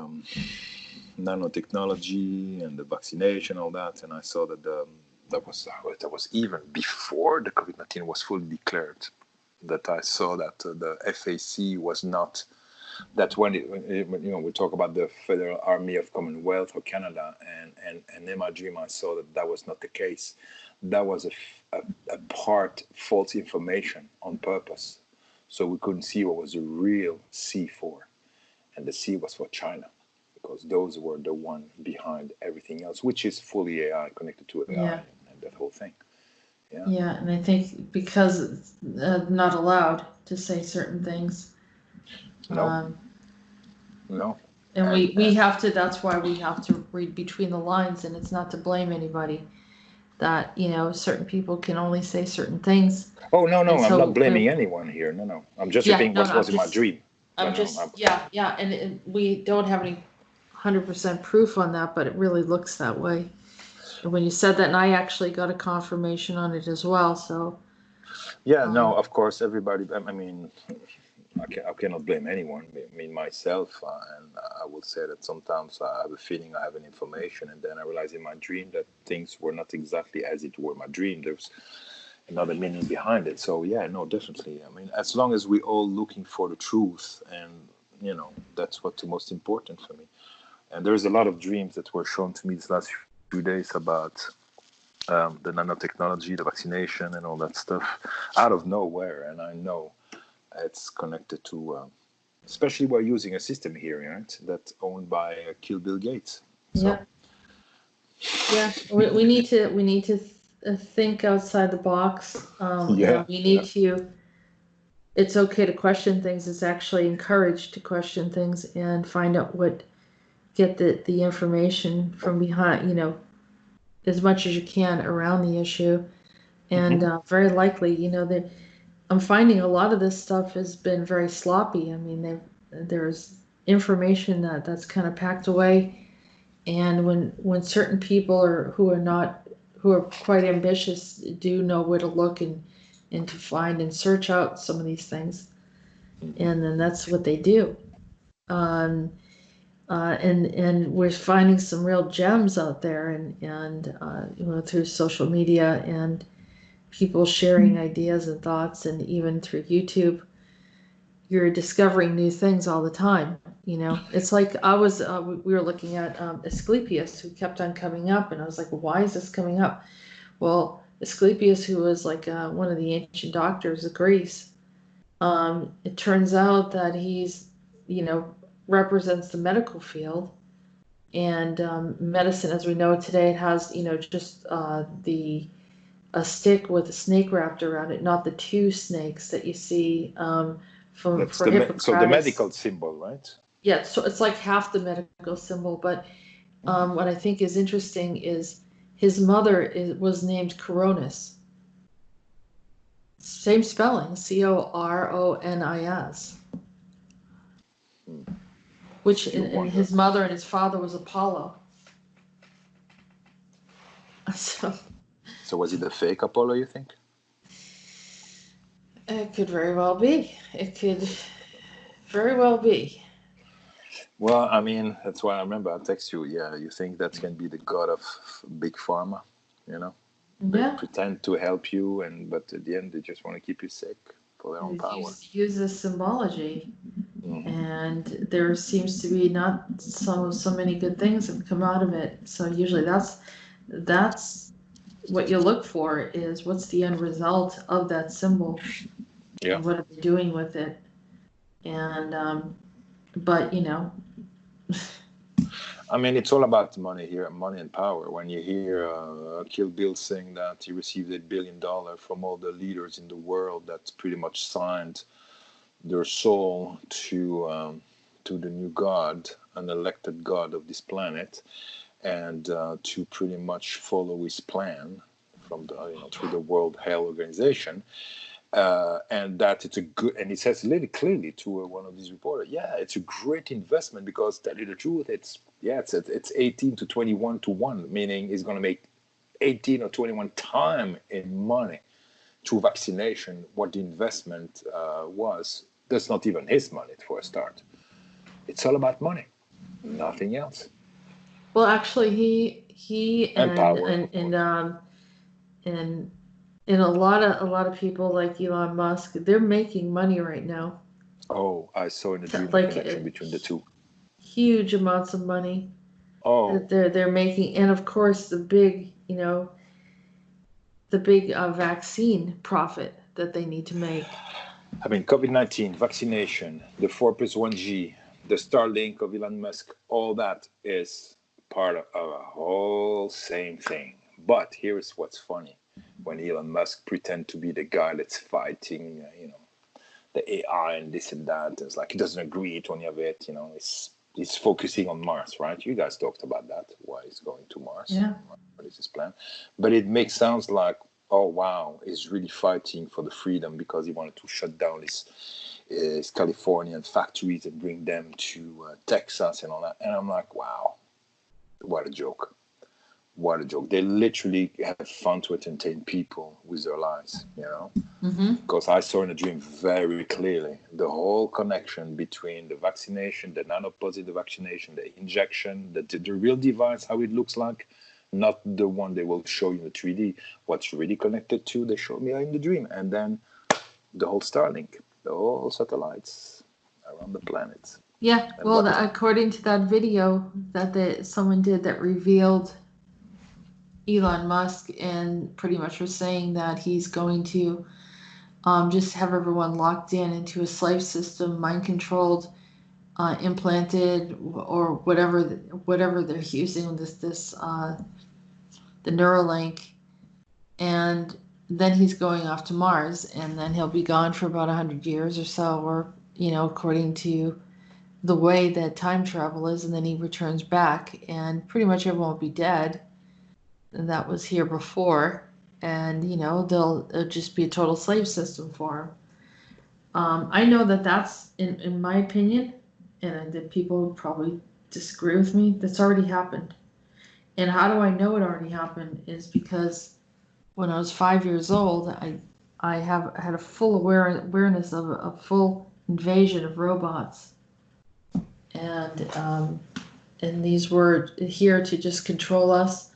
Speaker 3: nanotechnology and the vaccination, all that, and I saw that that was even before the COVID-19 was fully declared. That I saw that the FAC was not. That's when we talk about the Federal Army of Commonwealth or Canada, and in my dream I saw that was not the case. That was a part false information on purpose, so we couldn't see what was the real C for, and the C was for China, because those were the one behind everything else, which is fully AI, connected to AI, and that whole thing. Yeah.
Speaker 2: Yeah, and I think because it's not allowed to say certain things.
Speaker 3: No.
Speaker 2: And we have to, that's why we have to read between the lines, and it's not to blame anybody that, certain people can only say certain things.
Speaker 3: Oh, no, I'm not blaming anyone here. No. I'm just repeating what was in my dream.
Speaker 2: And we don't have any 100% proof on that, but it really looks that way. when you said that, and I actually got a confirmation on it as well. So
Speaker 3: Yeah, no, of course, everybody. I mean, I cannot blame anyone. I mean, myself, and I will say that sometimes I have a feeling I have an information, and then I realize in my dream that things were not exactly as it were my dream. There's another meaning behind it. So yeah, no, definitely. I mean, as long as we're all looking for the truth, and that's what's the most important for me. And there's a lot of dreams that were shown to me these last few days about the nanotechnology, the vaccination, and all that stuff out of nowhere. And I know it's connected to, especially we're using a system here, right? That's owned by Kill Bill Gates. So.
Speaker 2: Yeah, we need to think outside the box.
Speaker 3: Yeah,
Speaker 2: we need to. It's okay to question things. It's actually encouraged to question things and find out get the information from behind. As much as you can around the issue, and very likely, that I'm finding a lot of this stuff has been very sloppy. I mean, there's information that's kind of packed away, and when certain people who are quite ambitious do know where to look and to find and search out some of these things, and then that's what they do. And we're finding some real gems out there, and through social media and people sharing ideas and thoughts, and even through YouTube, you're discovering new things all the time. It's like we were looking at Asclepius, who kept on coming up, and I was like, why is this coming up? Well, Asclepius, who was like one of the ancient doctors of Greece, it turns out that he's, represents the medical field, and medicine as we know it today. It has, just a stick with a snake wrapped around it, not the two snakes that you see for Hippocrates.
Speaker 3: So the medical symbol, right?
Speaker 2: Yeah, so it's like half the medical symbol. But what I think is interesting is his mother was named Coronis. Same spelling, Coronis. Which and his mother and his father was Apollo.
Speaker 3: So was it a fake Apollo, you think?
Speaker 2: It could very well be. It could very well be.
Speaker 3: Well, I mean, that's why I remember I text you. Yeah, you think that can be the god of big pharma, They pretend to help you, but at the end they just want to keep you sick for their own power.
Speaker 2: Use this symbology, and there seems to be not so many good things have come out of it. So usually that's what you look for, is what's the end result of that symbol.
Speaker 3: Yeah.
Speaker 2: And what are they doing with it? And but
Speaker 3: I mean, it's all about money here, money and power. When you hear Kill Bill saying that he received $8 billion from all the leaders in the world that pretty much signed their soul to the new god, an elected god of this planet, and to pretty much follow his plan from through the World Health Organization. And that it's a good, and it says really clearly to one of these reporters, yeah, it's a great investment, because tell you the truth, it's 18 to 21 to 1, meaning it's going to make 18 or 21 time in money through vaccination what the investment was. That's not even his money for a start. It's all about money, nothing else.
Speaker 2: Well, actually, he
Speaker 3: and power,
Speaker 2: and a lot of people like Elon Musk, they're making money right now.
Speaker 3: Oh, I saw in the dream the connection between the two.
Speaker 2: Huge amounts of money.
Speaker 3: Oh,
Speaker 2: that they're making, and of course the big vaccine profit that they need to make.
Speaker 3: I mean, COVID-19, vaccination, the 4+1G, the Starlink of Elon Musk, all that is part of a whole same thing. But here's what's funny. When Elon Musk pretend to be the guy that's fighting, the AI and this and that, it's like he doesn't agree to any of it, he's focusing on Mars, right? You guys talked about that, why he's going to Mars.
Speaker 2: Yeah.
Speaker 3: What is his plan? But it makes sounds like, oh wow, he's really fighting for the freedom because he wanted to shut down his Californian factories and bring them to Texas and all that. And I'm like, wow, what a joke. what a joke. They literally have fun to entertain people with their lies, you know?
Speaker 2: Mm-hmm.
Speaker 3: Because I saw in a dream very clearly the whole connection between the vaccination, the nanopositive vaccination, the injection, the real device, how it looks like, not the one they will show you in the 3D. What's really connected to, they showed me in the dream. And then the whole Starlink, the whole satellites around the planet.
Speaker 2: Yeah,
Speaker 3: And
Speaker 2: well,
Speaker 3: what
Speaker 2: according to that video that someone did that revealed Elon Musk and pretty much was saying that he's going to just have everyone locked in into a slave system, mind controlled, implanted, or whatever they're using the Neuralink, and then he's going off to Mars, and then he'll be gone for about 100 years or so, or according to the way that time travel is, and then he returns back, and pretty much everyone will be dead, and that was here before, and it'll just be a total slave system for him. I know that that's in my opinion, and that people probably disagree with me. That's already happened. And how do I know it already happened? Is because when I was 5 years old, I had a full awareness of a full invasion of robots, and these were here to just control us.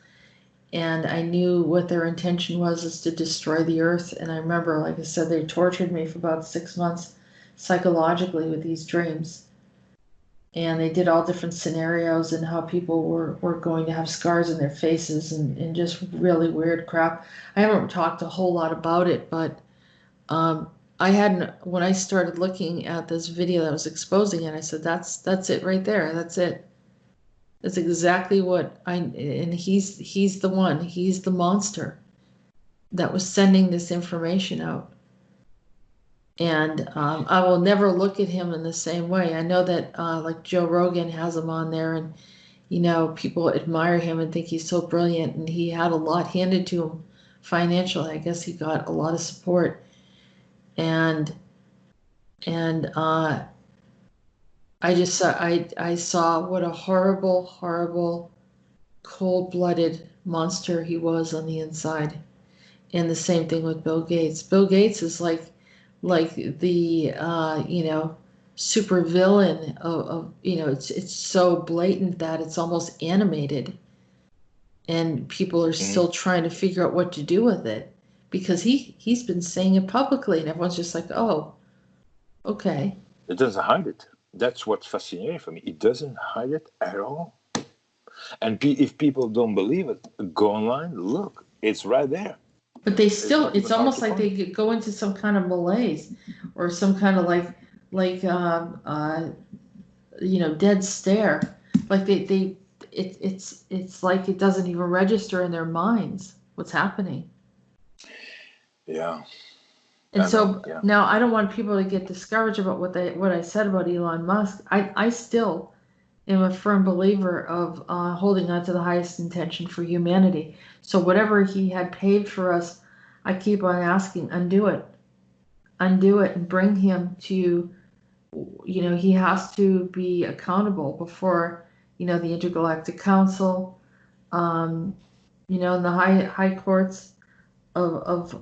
Speaker 2: And I knew what their intention was, is to destroy the earth. And I remember, like I said, they tortured me for about 6 months psychologically with these dreams. And they did all different scenarios and how people were going to have scars in their faces and just really weird crap. I haven't talked a whole lot about it, but I hadn't, when I started looking at this video that was exposing it, I said, that's it right there. That's it. That's exactly and he's the one, he's the monster that was sending this information out. And I will never look at him in the same way. I know that like Joe Rogan has him on there, and people admire him and think he's so brilliant, and he had a lot handed to him financially. I guess he got a lot of support, and I saw what a horrible, cold-blooded monster he was on the inside. And the same thing with Bill Gates. Bill Gates is like the super villain of it's so blatant that it's almost animated, and people are still trying to figure out what to do with it, because he's been saying it publicly, and everyone's just like, oh, okay.
Speaker 3: It doesn't hide it. That's what's fascinating for me. It doesn't hide it at all. And if people don't believe it, go online, look, it's right there.
Speaker 2: But they still, it's almost like they go into some kind of malaise, or some kind of dead stare. Like it's like it doesn't even register in their minds what's happening.
Speaker 3: Yeah.
Speaker 2: And now I don't want people to get discouraged about what I said about Elon Musk. I still am a firm believer of holding on to the highest intention for humanity. So whatever he had paved for us, I keep on asking, undo it, and bring him to, he has to be accountable before, the Intergalactic Council, and the high courts of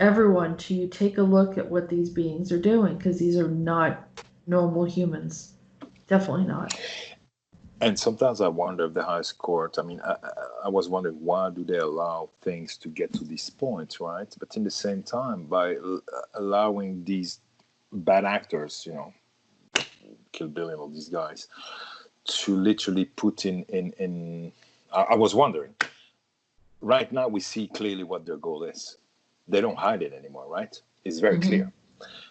Speaker 2: everyone, to take a look at what these beings are doing, because these are not normal humans. Definitely not.
Speaker 3: And sometimes I wonder if the highest court, I was wondering, why do they allow things to get to this point, right? But in the same time, by allowing these bad actors, Kill Bill and all these guys, to literally put in I was wondering, right now we see clearly what their goal is. They don't hide it anymore, right? It's very clear.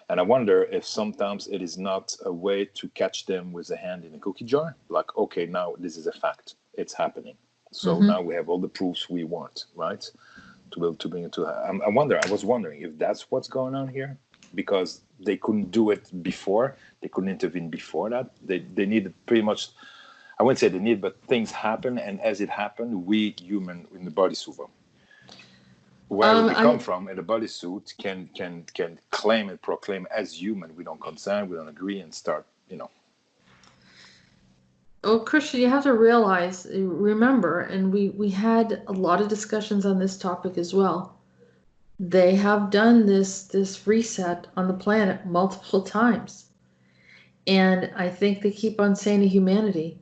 Speaker 3: And I wonder if sometimes it is not a way to catch them with a hand in a cookie jar. Like, okay, now this is a fact. It's happening. So now we have all the proofs we want, right? To be able to bring it to her. I was wondering if that's what's going on here. Because they couldn't do it before. They couldn't intervene before that. They needed pretty much, I wouldn't say they need, but things happen. And as it happened, we human in the bodysuit, where we come from in the bodysuit, can claim and proclaim as human. We don't consent, we don't agree, and start,
Speaker 2: Oh, Christian, you have to remember, and we had a lot of discussions on this topic as well. They have done this reset on the planet multiple times. And I think they keep on saying to humanity,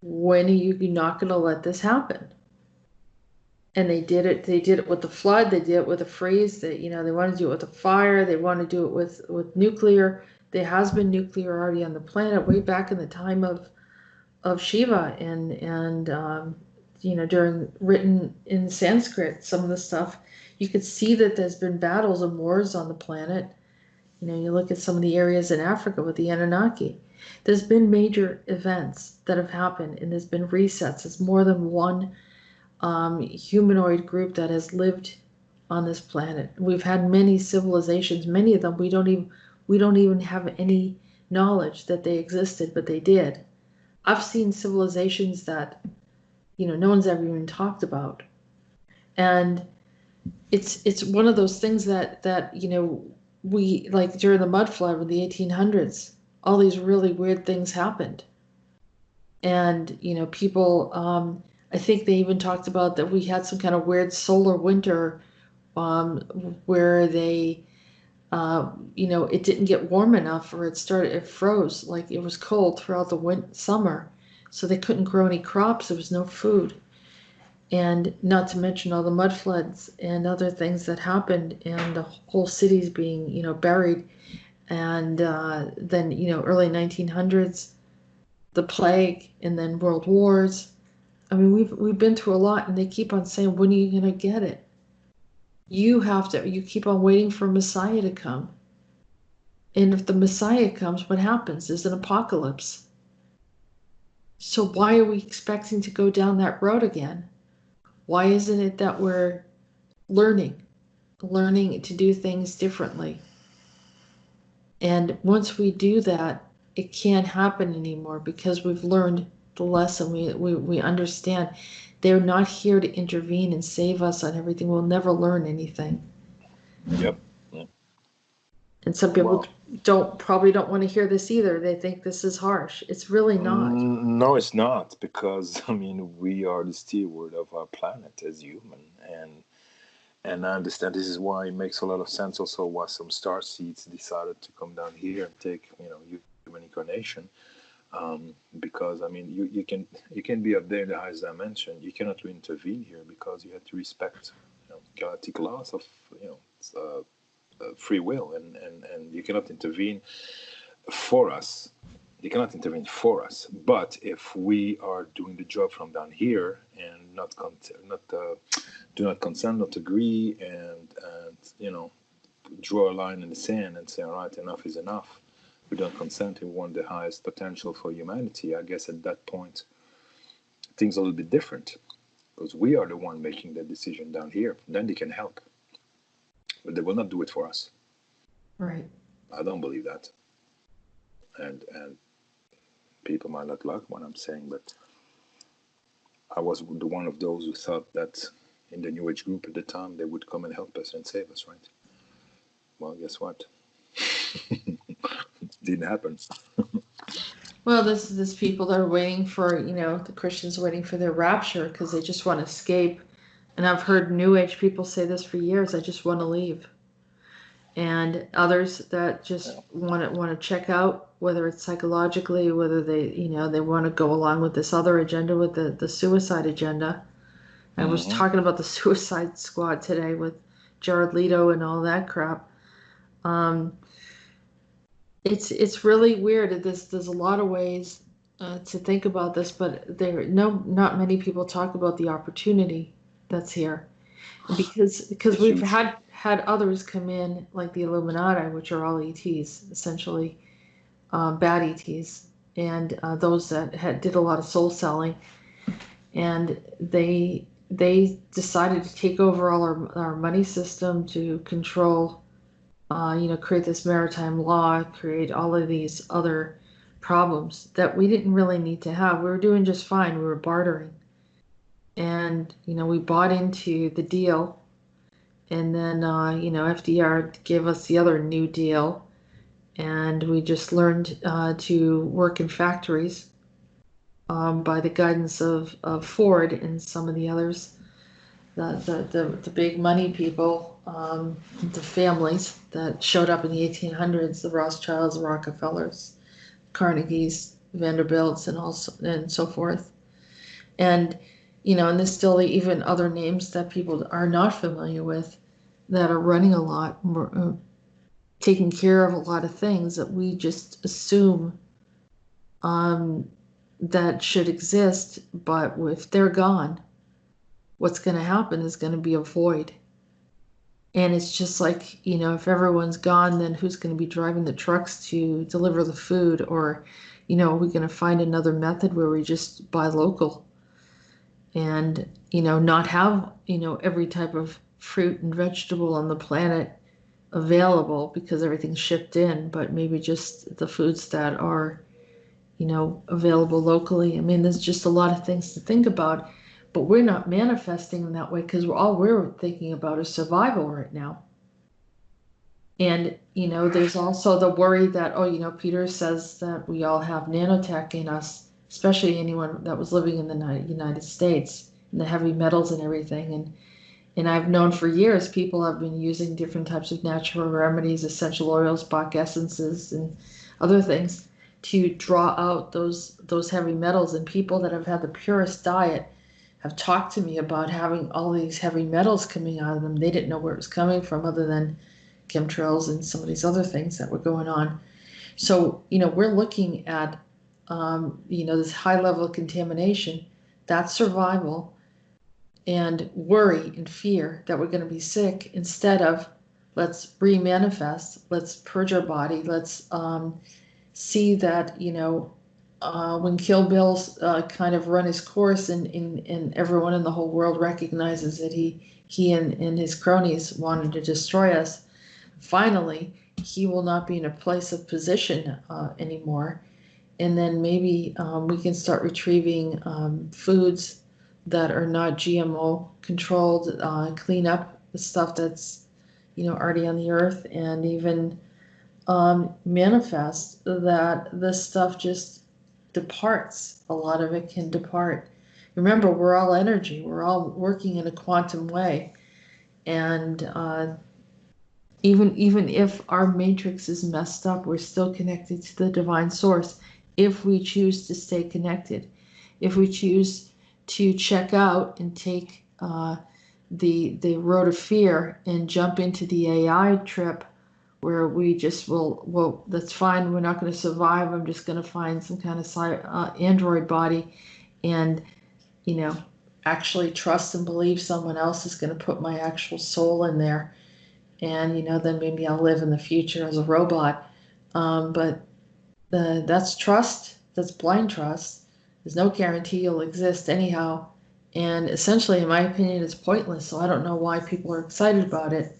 Speaker 2: when are you not going to let this happen? And they did it. They did it with the flood. They did it with the freeze. They want to do it with the fire. They want to do it with nuclear. There has been nuclear already on the planet way back in the time of Shiva and during written in Sanskrit, some of the stuff you could see that there's been battles and wars on the planet. You look at some of the areas in Africa with the Anunnaki. There's been major events that have happened, and there's been resets. There's more than one humanoid group that has lived on this planet. We've had many civilizations. Many of them we don't even have any knowledge that they existed, but they did. I've seen civilizations that no one's ever even talked about, and it's one of those things that we, like during the mud flood in the 1800s, all these really weird things happened, and people. I think they even talked about that we had some kind of weird solar winter, where they, it didn't get warm enough, or it froze, like it was cold throughout the summer, so they couldn't grow any crops. There was no food, and not to mention all the mud floods and other things that happened, and the whole cities being, buried, and then early 1900s, the plague, and then world wars. I mean, we've been through a lot, and they keep on saying, when are you going to get it? You keep on waiting for Messiah to come. And if the Messiah comes, what happens? There's an apocalypse. So why are we expecting to go down that road again? Why isn't it that we're learning to do things differently? And once we do that, it can't happen anymore, because we've learned the lesson. We understand they're not here to intervene and save us on everything. We'll never learn anything.
Speaker 3: Yep.
Speaker 2: And some people probably don't want to hear this either. They think this is harsh. It's really not.
Speaker 3: No, it's not, because we are the steward of our planet as human, and I understand this is why it makes a lot of sense also why some star seeds decided to come down here and take human incarnation. Because you can be up there in the highest dimension. You cannot really intervene here, because you have to respect galactic laws of free will, and you cannot intervene for us. You cannot intervene for us. But if we are doing the job from down here and do not consent, not agree, and draw a line in the sand and say, all right, enough is enough. We don't consent, we want the highest potential for humanity. I guess at that point, things are a little bit different, because we are the one making the decision down here. Then they can help, but they will not do it for us.
Speaker 2: Right.
Speaker 3: I don't believe that. And people might not like what I'm saying, but I was the one of those who thought that in the New Age group at the time, they would come and help us and save us, right? Well, guess what? Didn't happen.
Speaker 2: Well, this people that are waiting for, the Christians waiting for their rapture because they just want to escape. And I've heard New Age people say this for years. I just want to leave. And others that just want to check out, whether it's psychologically, whether they they want to go along with this other agenda, with the suicide agenda. I was talking about the Suicide Squad today with Jared Leto and all that crap. It's really weird. There's a lot of ways to think about this, but not many people talk about the opportunity that's here, because we've had others come in, like the Illuminati, which are all ETs, essentially bad ETs, and those that did a lot of soul selling, and they decided to take over all our money system, to control. Create this maritime law, create all of these other problems that we didn't really need to have. We were doing just fine. We were bartering. And, we bought into the deal. And then, FDR gave us the other new deal. And we just learned to work in factories. by the guidance of Ford and some of the others, the big money people, the families that showed up in the 1800s, the Rothschilds, the Rockefellers, Carnegies, Vanderbilts, and so forth. And and there's still even other names that people are not familiar with that are running a lot, taking care of a lot of things that we just assume that should exist. But if they're gone, what's going to happen is going to be a void. And it's just like, if everyone's gone, then who's going to be driving the trucks to deliver the food? Or, are we going to find another method where we just buy local and, not have, every type of fruit and vegetable on the planet available because everything's shipped in, but maybe just the foods that are, available locally. I mean, there's just a lot of things to think about, but we're not manifesting in that way because all we're thinking about is survival right now. And, there's also the worry that, Peter says that we all have nanotech in us, especially anyone that was living in the United States, and the heavy metals and everything. And I've known for years people have been using different types of natural remedies, essential oils, Bach essences, and other things to draw out those heavy metals. And people that have had the purest diet have talked to me about having all these heavy metals coming out of them. They didn't know where it was coming from other than chemtrails and some of these other things that were going on. So, we're looking at, this high level of contamination, that's survival, and worry and fear that we're going to be sick, instead of let's re-manifest, let's purge our body, let's see that, when Kill Bill's kind of run his course and everyone in the whole world recognizes that he and his cronies wanted to destroy us, finally he will not be in a place of position anymore. And then maybe we can start retrieving foods that are not GMO controlled, clean up the stuff that's already on the earth, and even manifest that this stuff just departs. A lot of it can depart. Remember, we're all energy. We're all working in a quantum way. And even if our matrix is messed up, we're still connected to the divine source if we choose to stay connected. If we choose to check out and take the road of fear and jump into the AI trip, where we just well, that's fine, we're not going to survive, I'm just going to find some kind of android body and, actually trust and believe someone else is going to put my actual soul in there. And, then maybe I'll live in the future as a robot. But that's trust, that's blind trust. There's no guarantee you'll exist anyhow. And essentially, in my opinion, it's pointless. So I don't know why people are excited about it.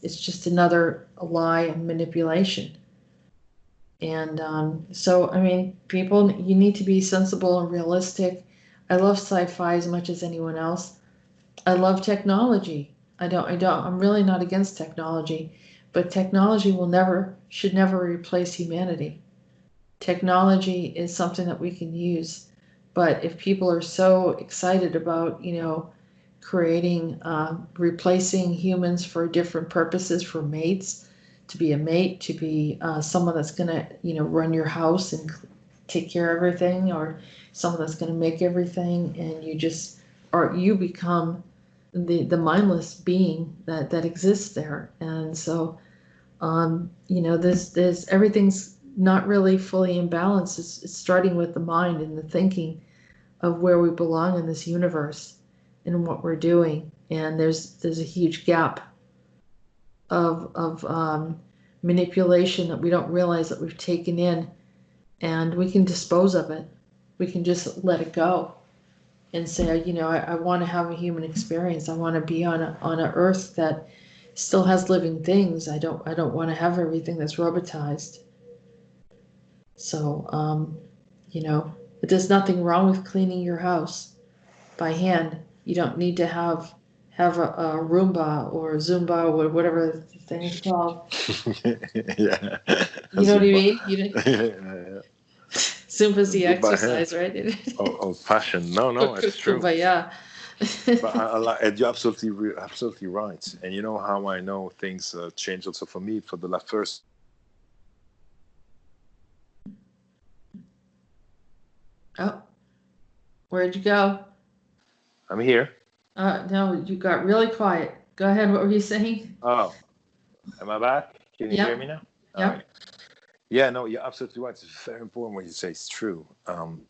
Speaker 2: It's just another lie and manipulation. And so, I mean, people, you need to be sensible and realistic. I love sci-fi as much as anyone else. I love technology. I'm really not against technology, but technology should never replace humanity. Technology is something that we can use. But if people are so excited about, creating, replacing humans for different purposes, for mates, to be a mate, to be someone that's going to, run your house and take care of everything, or someone that's going to make everything, and you become the mindless being that exists there. And so, there's everything's not really fully in balance. It's starting with the mind and the thinking of where we belong in this universe and what we're doing. And there's a huge gap of manipulation that we don't realize that we've taken in, and we can dispose of it. We can just let it go and say, I want to have a human experience. I want to be on a earth that still has living things. I don't want to have everything that's robotized. So, but there's nothing wrong with cleaning your house by hand. You don't need to have a Roomba or Zumba or whatever the thing is called.
Speaker 3: Yeah.
Speaker 2: You know what I mean?
Speaker 3: Yeah.
Speaker 2: Sympathy
Speaker 3: Goodbye hair.
Speaker 2: exercise, right?
Speaker 3: Old fashioned. No, it's true.
Speaker 2: Kumbaya.
Speaker 3: But and you're absolutely right. And you know how I know things change also for me for the first.
Speaker 2: Oh, where'd you go?
Speaker 3: I'm here.
Speaker 2: No, you got really quiet. Go ahead. What were you saying?
Speaker 3: Oh, am I back? Can you hear me
Speaker 2: Yep.
Speaker 3: now? All right.
Speaker 2: Yep.
Speaker 3: Yeah, no, you're absolutely right. It's very important what you say. It's true.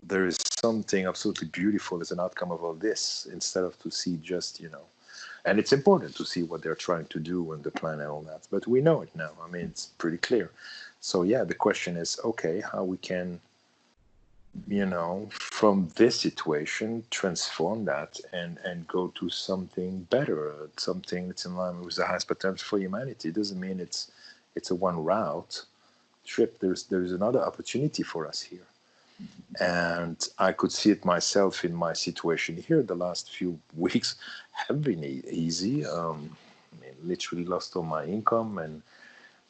Speaker 3: There is something absolutely beautiful as an outcome of all this, instead of to see just, and it's important to see what they're trying to do and the plan and all that. But we know it now. I mean, it's pretty clear. So yeah, the question is, okay, how we can, from this situation, transform that and go to something better, something that's in line with the highest potential for humanity. It doesn't mean it's a one route trip. There's another opportunity for us here, and I could see it myself in my situation here. The last few weeks have been easy. I mean, literally lost all my income, and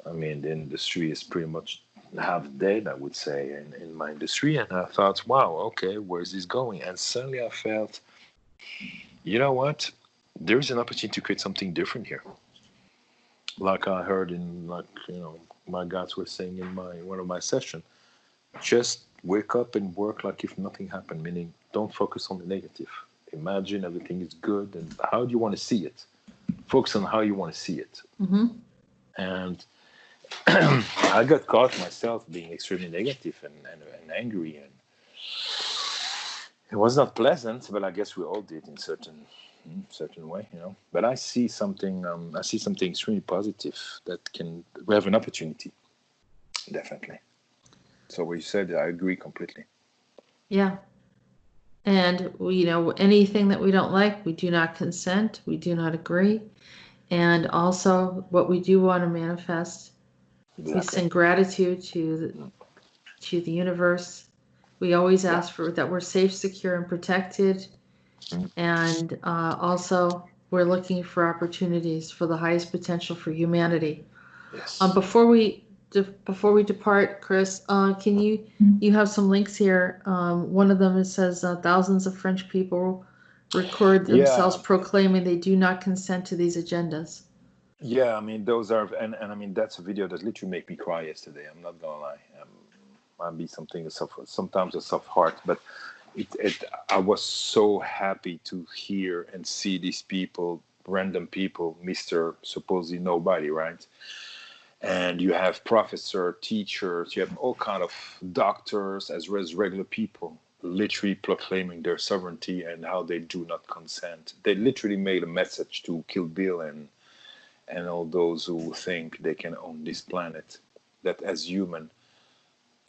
Speaker 3: I mean the industry is pretty much half dead, I would say, in my industry. And I thought, wow, okay, where's this going? And suddenly I felt, you know what, there is an opportunity to create something different here. Like I heard in, like, my guys were saying in my one of my sessions, just wake up and work like if nothing happened, meaning don't focus on the negative. Imagine everything is good, and how do you want to see it? Focus on how you want to see it.
Speaker 2: Mm-hmm.
Speaker 3: And I got caught myself being extremely negative and angry, and it was not pleasant, but I guess we all did in certain way, But I see something. I see something extremely positive that we have an opportunity, definitely. So what you said, I agree completely.
Speaker 2: Yeah. And anything that we don't like, we do not consent. We do not agree. And also, what we do want to manifest, we
Speaker 3: Exactly.
Speaker 2: send gratitude to the universe. We always
Speaker 3: Yeah.
Speaker 2: ask for that we're safe, secure, and protected. And also, we're looking for opportunities for the highest potential for humanity.
Speaker 3: Yes.
Speaker 2: Before we depart, Chris, can you have some links here? One of them, it says thousands of French people record themselves proclaiming they do not consent to these agendas.
Speaker 3: Yeah, I mean, those are, and I mean, that's a video that literally made me cry yesterday. I'm not gonna lie. Might be something sometimes a soft heart, but I was so happy to hear and see these people, random people, Mr. supposedly nobody, right? And you have professor, teachers, you have all kind of doctors as well as regular people literally proclaiming their sovereignty and how they do not consent. They literally made a message to Kill Bill and all those who think they can own this planet, that as human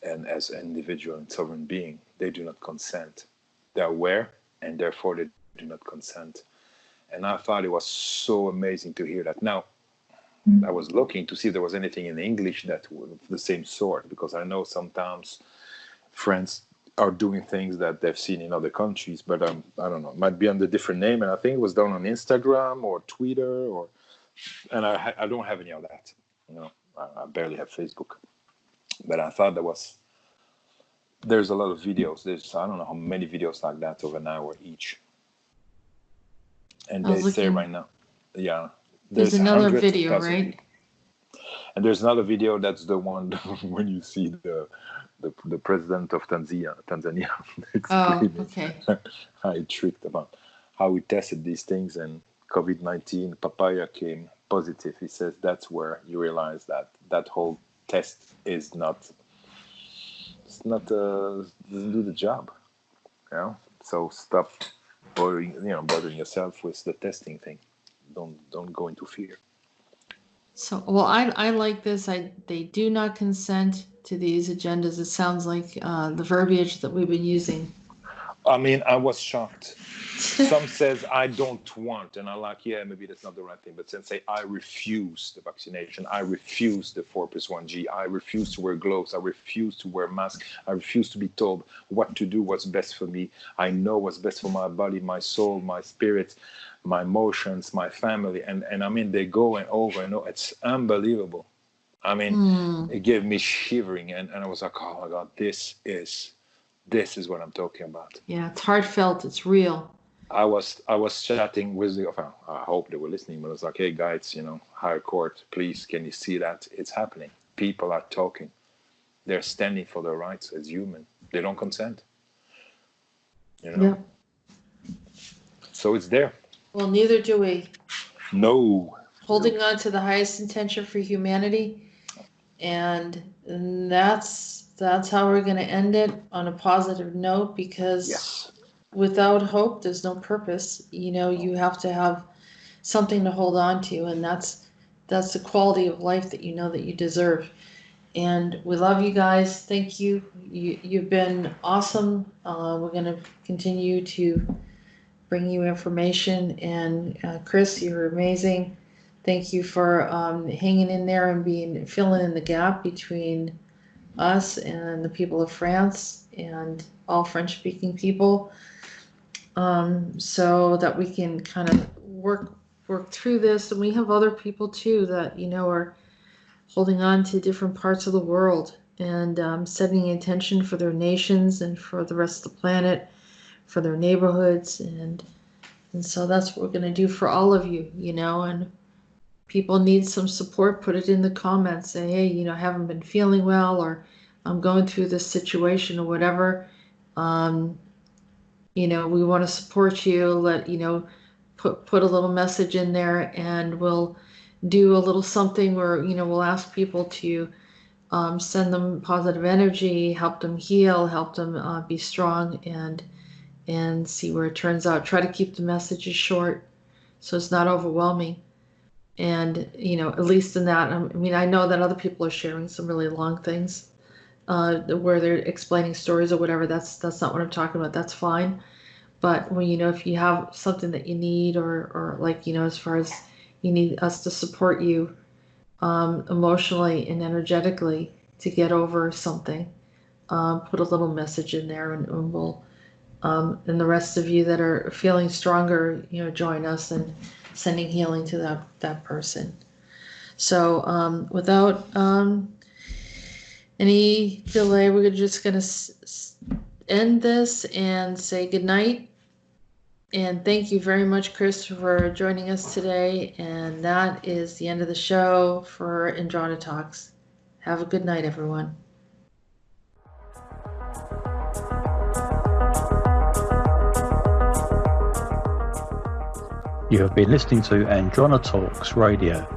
Speaker 3: and as an individual and sovereign being, they do not consent. They're aware, and therefore they do not consent. And I thought it was so amazing to hear that. Now, I was looking to see if there was anything in English that was the same sort, because I know sometimes friends are doing things that they've seen in other countries, but I don't know, it might be under a different name. And I think it was done on Instagram or Twitter, and I don't have any of that. I barely have Facebook. But I thought there's a lot of videos. I don't know how many videos like that of an hour each. And they say right now, yeah,
Speaker 2: there's another
Speaker 3: hundreds
Speaker 2: video,
Speaker 3: of thousands
Speaker 2: right?
Speaker 3: of people. And there's another video that's the one when you see the president of Tanzania explaining
Speaker 2: okay.
Speaker 3: how he tricked about how he tested these things, and COVID-19 papaya came positive. He says that's where you realize that whole test doesn't do the job. So stop bothering yourself with the testing thing. Don't go into fear.
Speaker 2: So, well, I like this. They do not consent to these agendas. It sounds like the verbiage that we've been using.
Speaker 3: I mean, I was shocked. Some says I don't want, and I'm like, yeah, maybe that's not the right thing. But then say I refuse the vaccination. I refuse the 4+1G. I refuse to wear gloves. I refuse to wear masks. I refuse to be told what to do, what's best for me. I know what's best for my body, my soul, my spirit, my emotions, my family. And I mean, they go and over and over. It's unbelievable. I mean, it gave me shivering, and I was like, oh my God, this is This is what I'm talking about.
Speaker 2: Yeah, it's heartfelt. It's real.
Speaker 3: I was chatting with the. I hope they were listening, but I was like, "Hey guys, higher court, please, can you see that it's happening? People are talking. They're standing for their rights as human. They don't consent.
Speaker 2: Yeah.
Speaker 3: So it's there.
Speaker 2: Well, neither do we.
Speaker 3: No.
Speaker 2: Holding on to the highest intention for humanity, and that's how we're going to end it on a positive note, because
Speaker 3: Yes.
Speaker 2: without hope, there's no purpose. You have to have something to hold on to, and that's the quality of life that that you deserve. And we love you guys. Thank you. You've been awesome. We're going to continue to bring you information. And Chris, you're amazing. Thank you for hanging in there and filling in the gap between us and the people of France and all French-speaking people, so that we can kind of work through this. And we have other people too that are holding on to different parts of the world and setting intention for their nations and for the rest of the planet, for their neighborhoods, and so that's what we're going to do for all of you. And people need some support, put it in the comments. Say, hey, I haven't been feeling well, or I'm going through this situation, or whatever. We want to support you. Put a little message in there, and we'll do a little something where we'll ask people to send them positive energy, help them heal, help them be strong, and see where it turns out. Try to keep the messages short so it's not overwhelming. And at least in that, I know that other people are sharing some really long things where they're explaining stories or whatever. That's not what I'm talking about. That's fine. But when if you have something that you need, or as far as you need us to support you emotionally and energetically to get over something, put a little message in there, and we'll and the rest of you that are feeling stronger, join us in sending healing to that person. So without any delay, we're just going to end this and say good night. And thank you very much, Chris, for joining us today. And that is the end of the show for Androna Talks. Have a good night, everyone.
Speaker 1: You have been listening to Androna Talks Radio.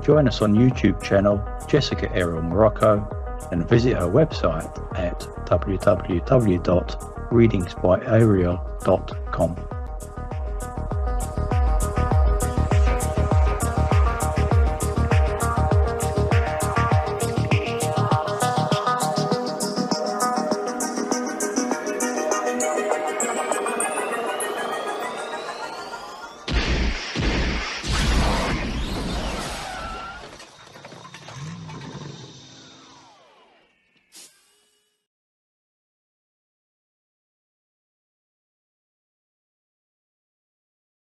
Speaker 1: Join us on YouTube channel Jessica Errol Morocco, and visit her website at www.readingsbyariel.com.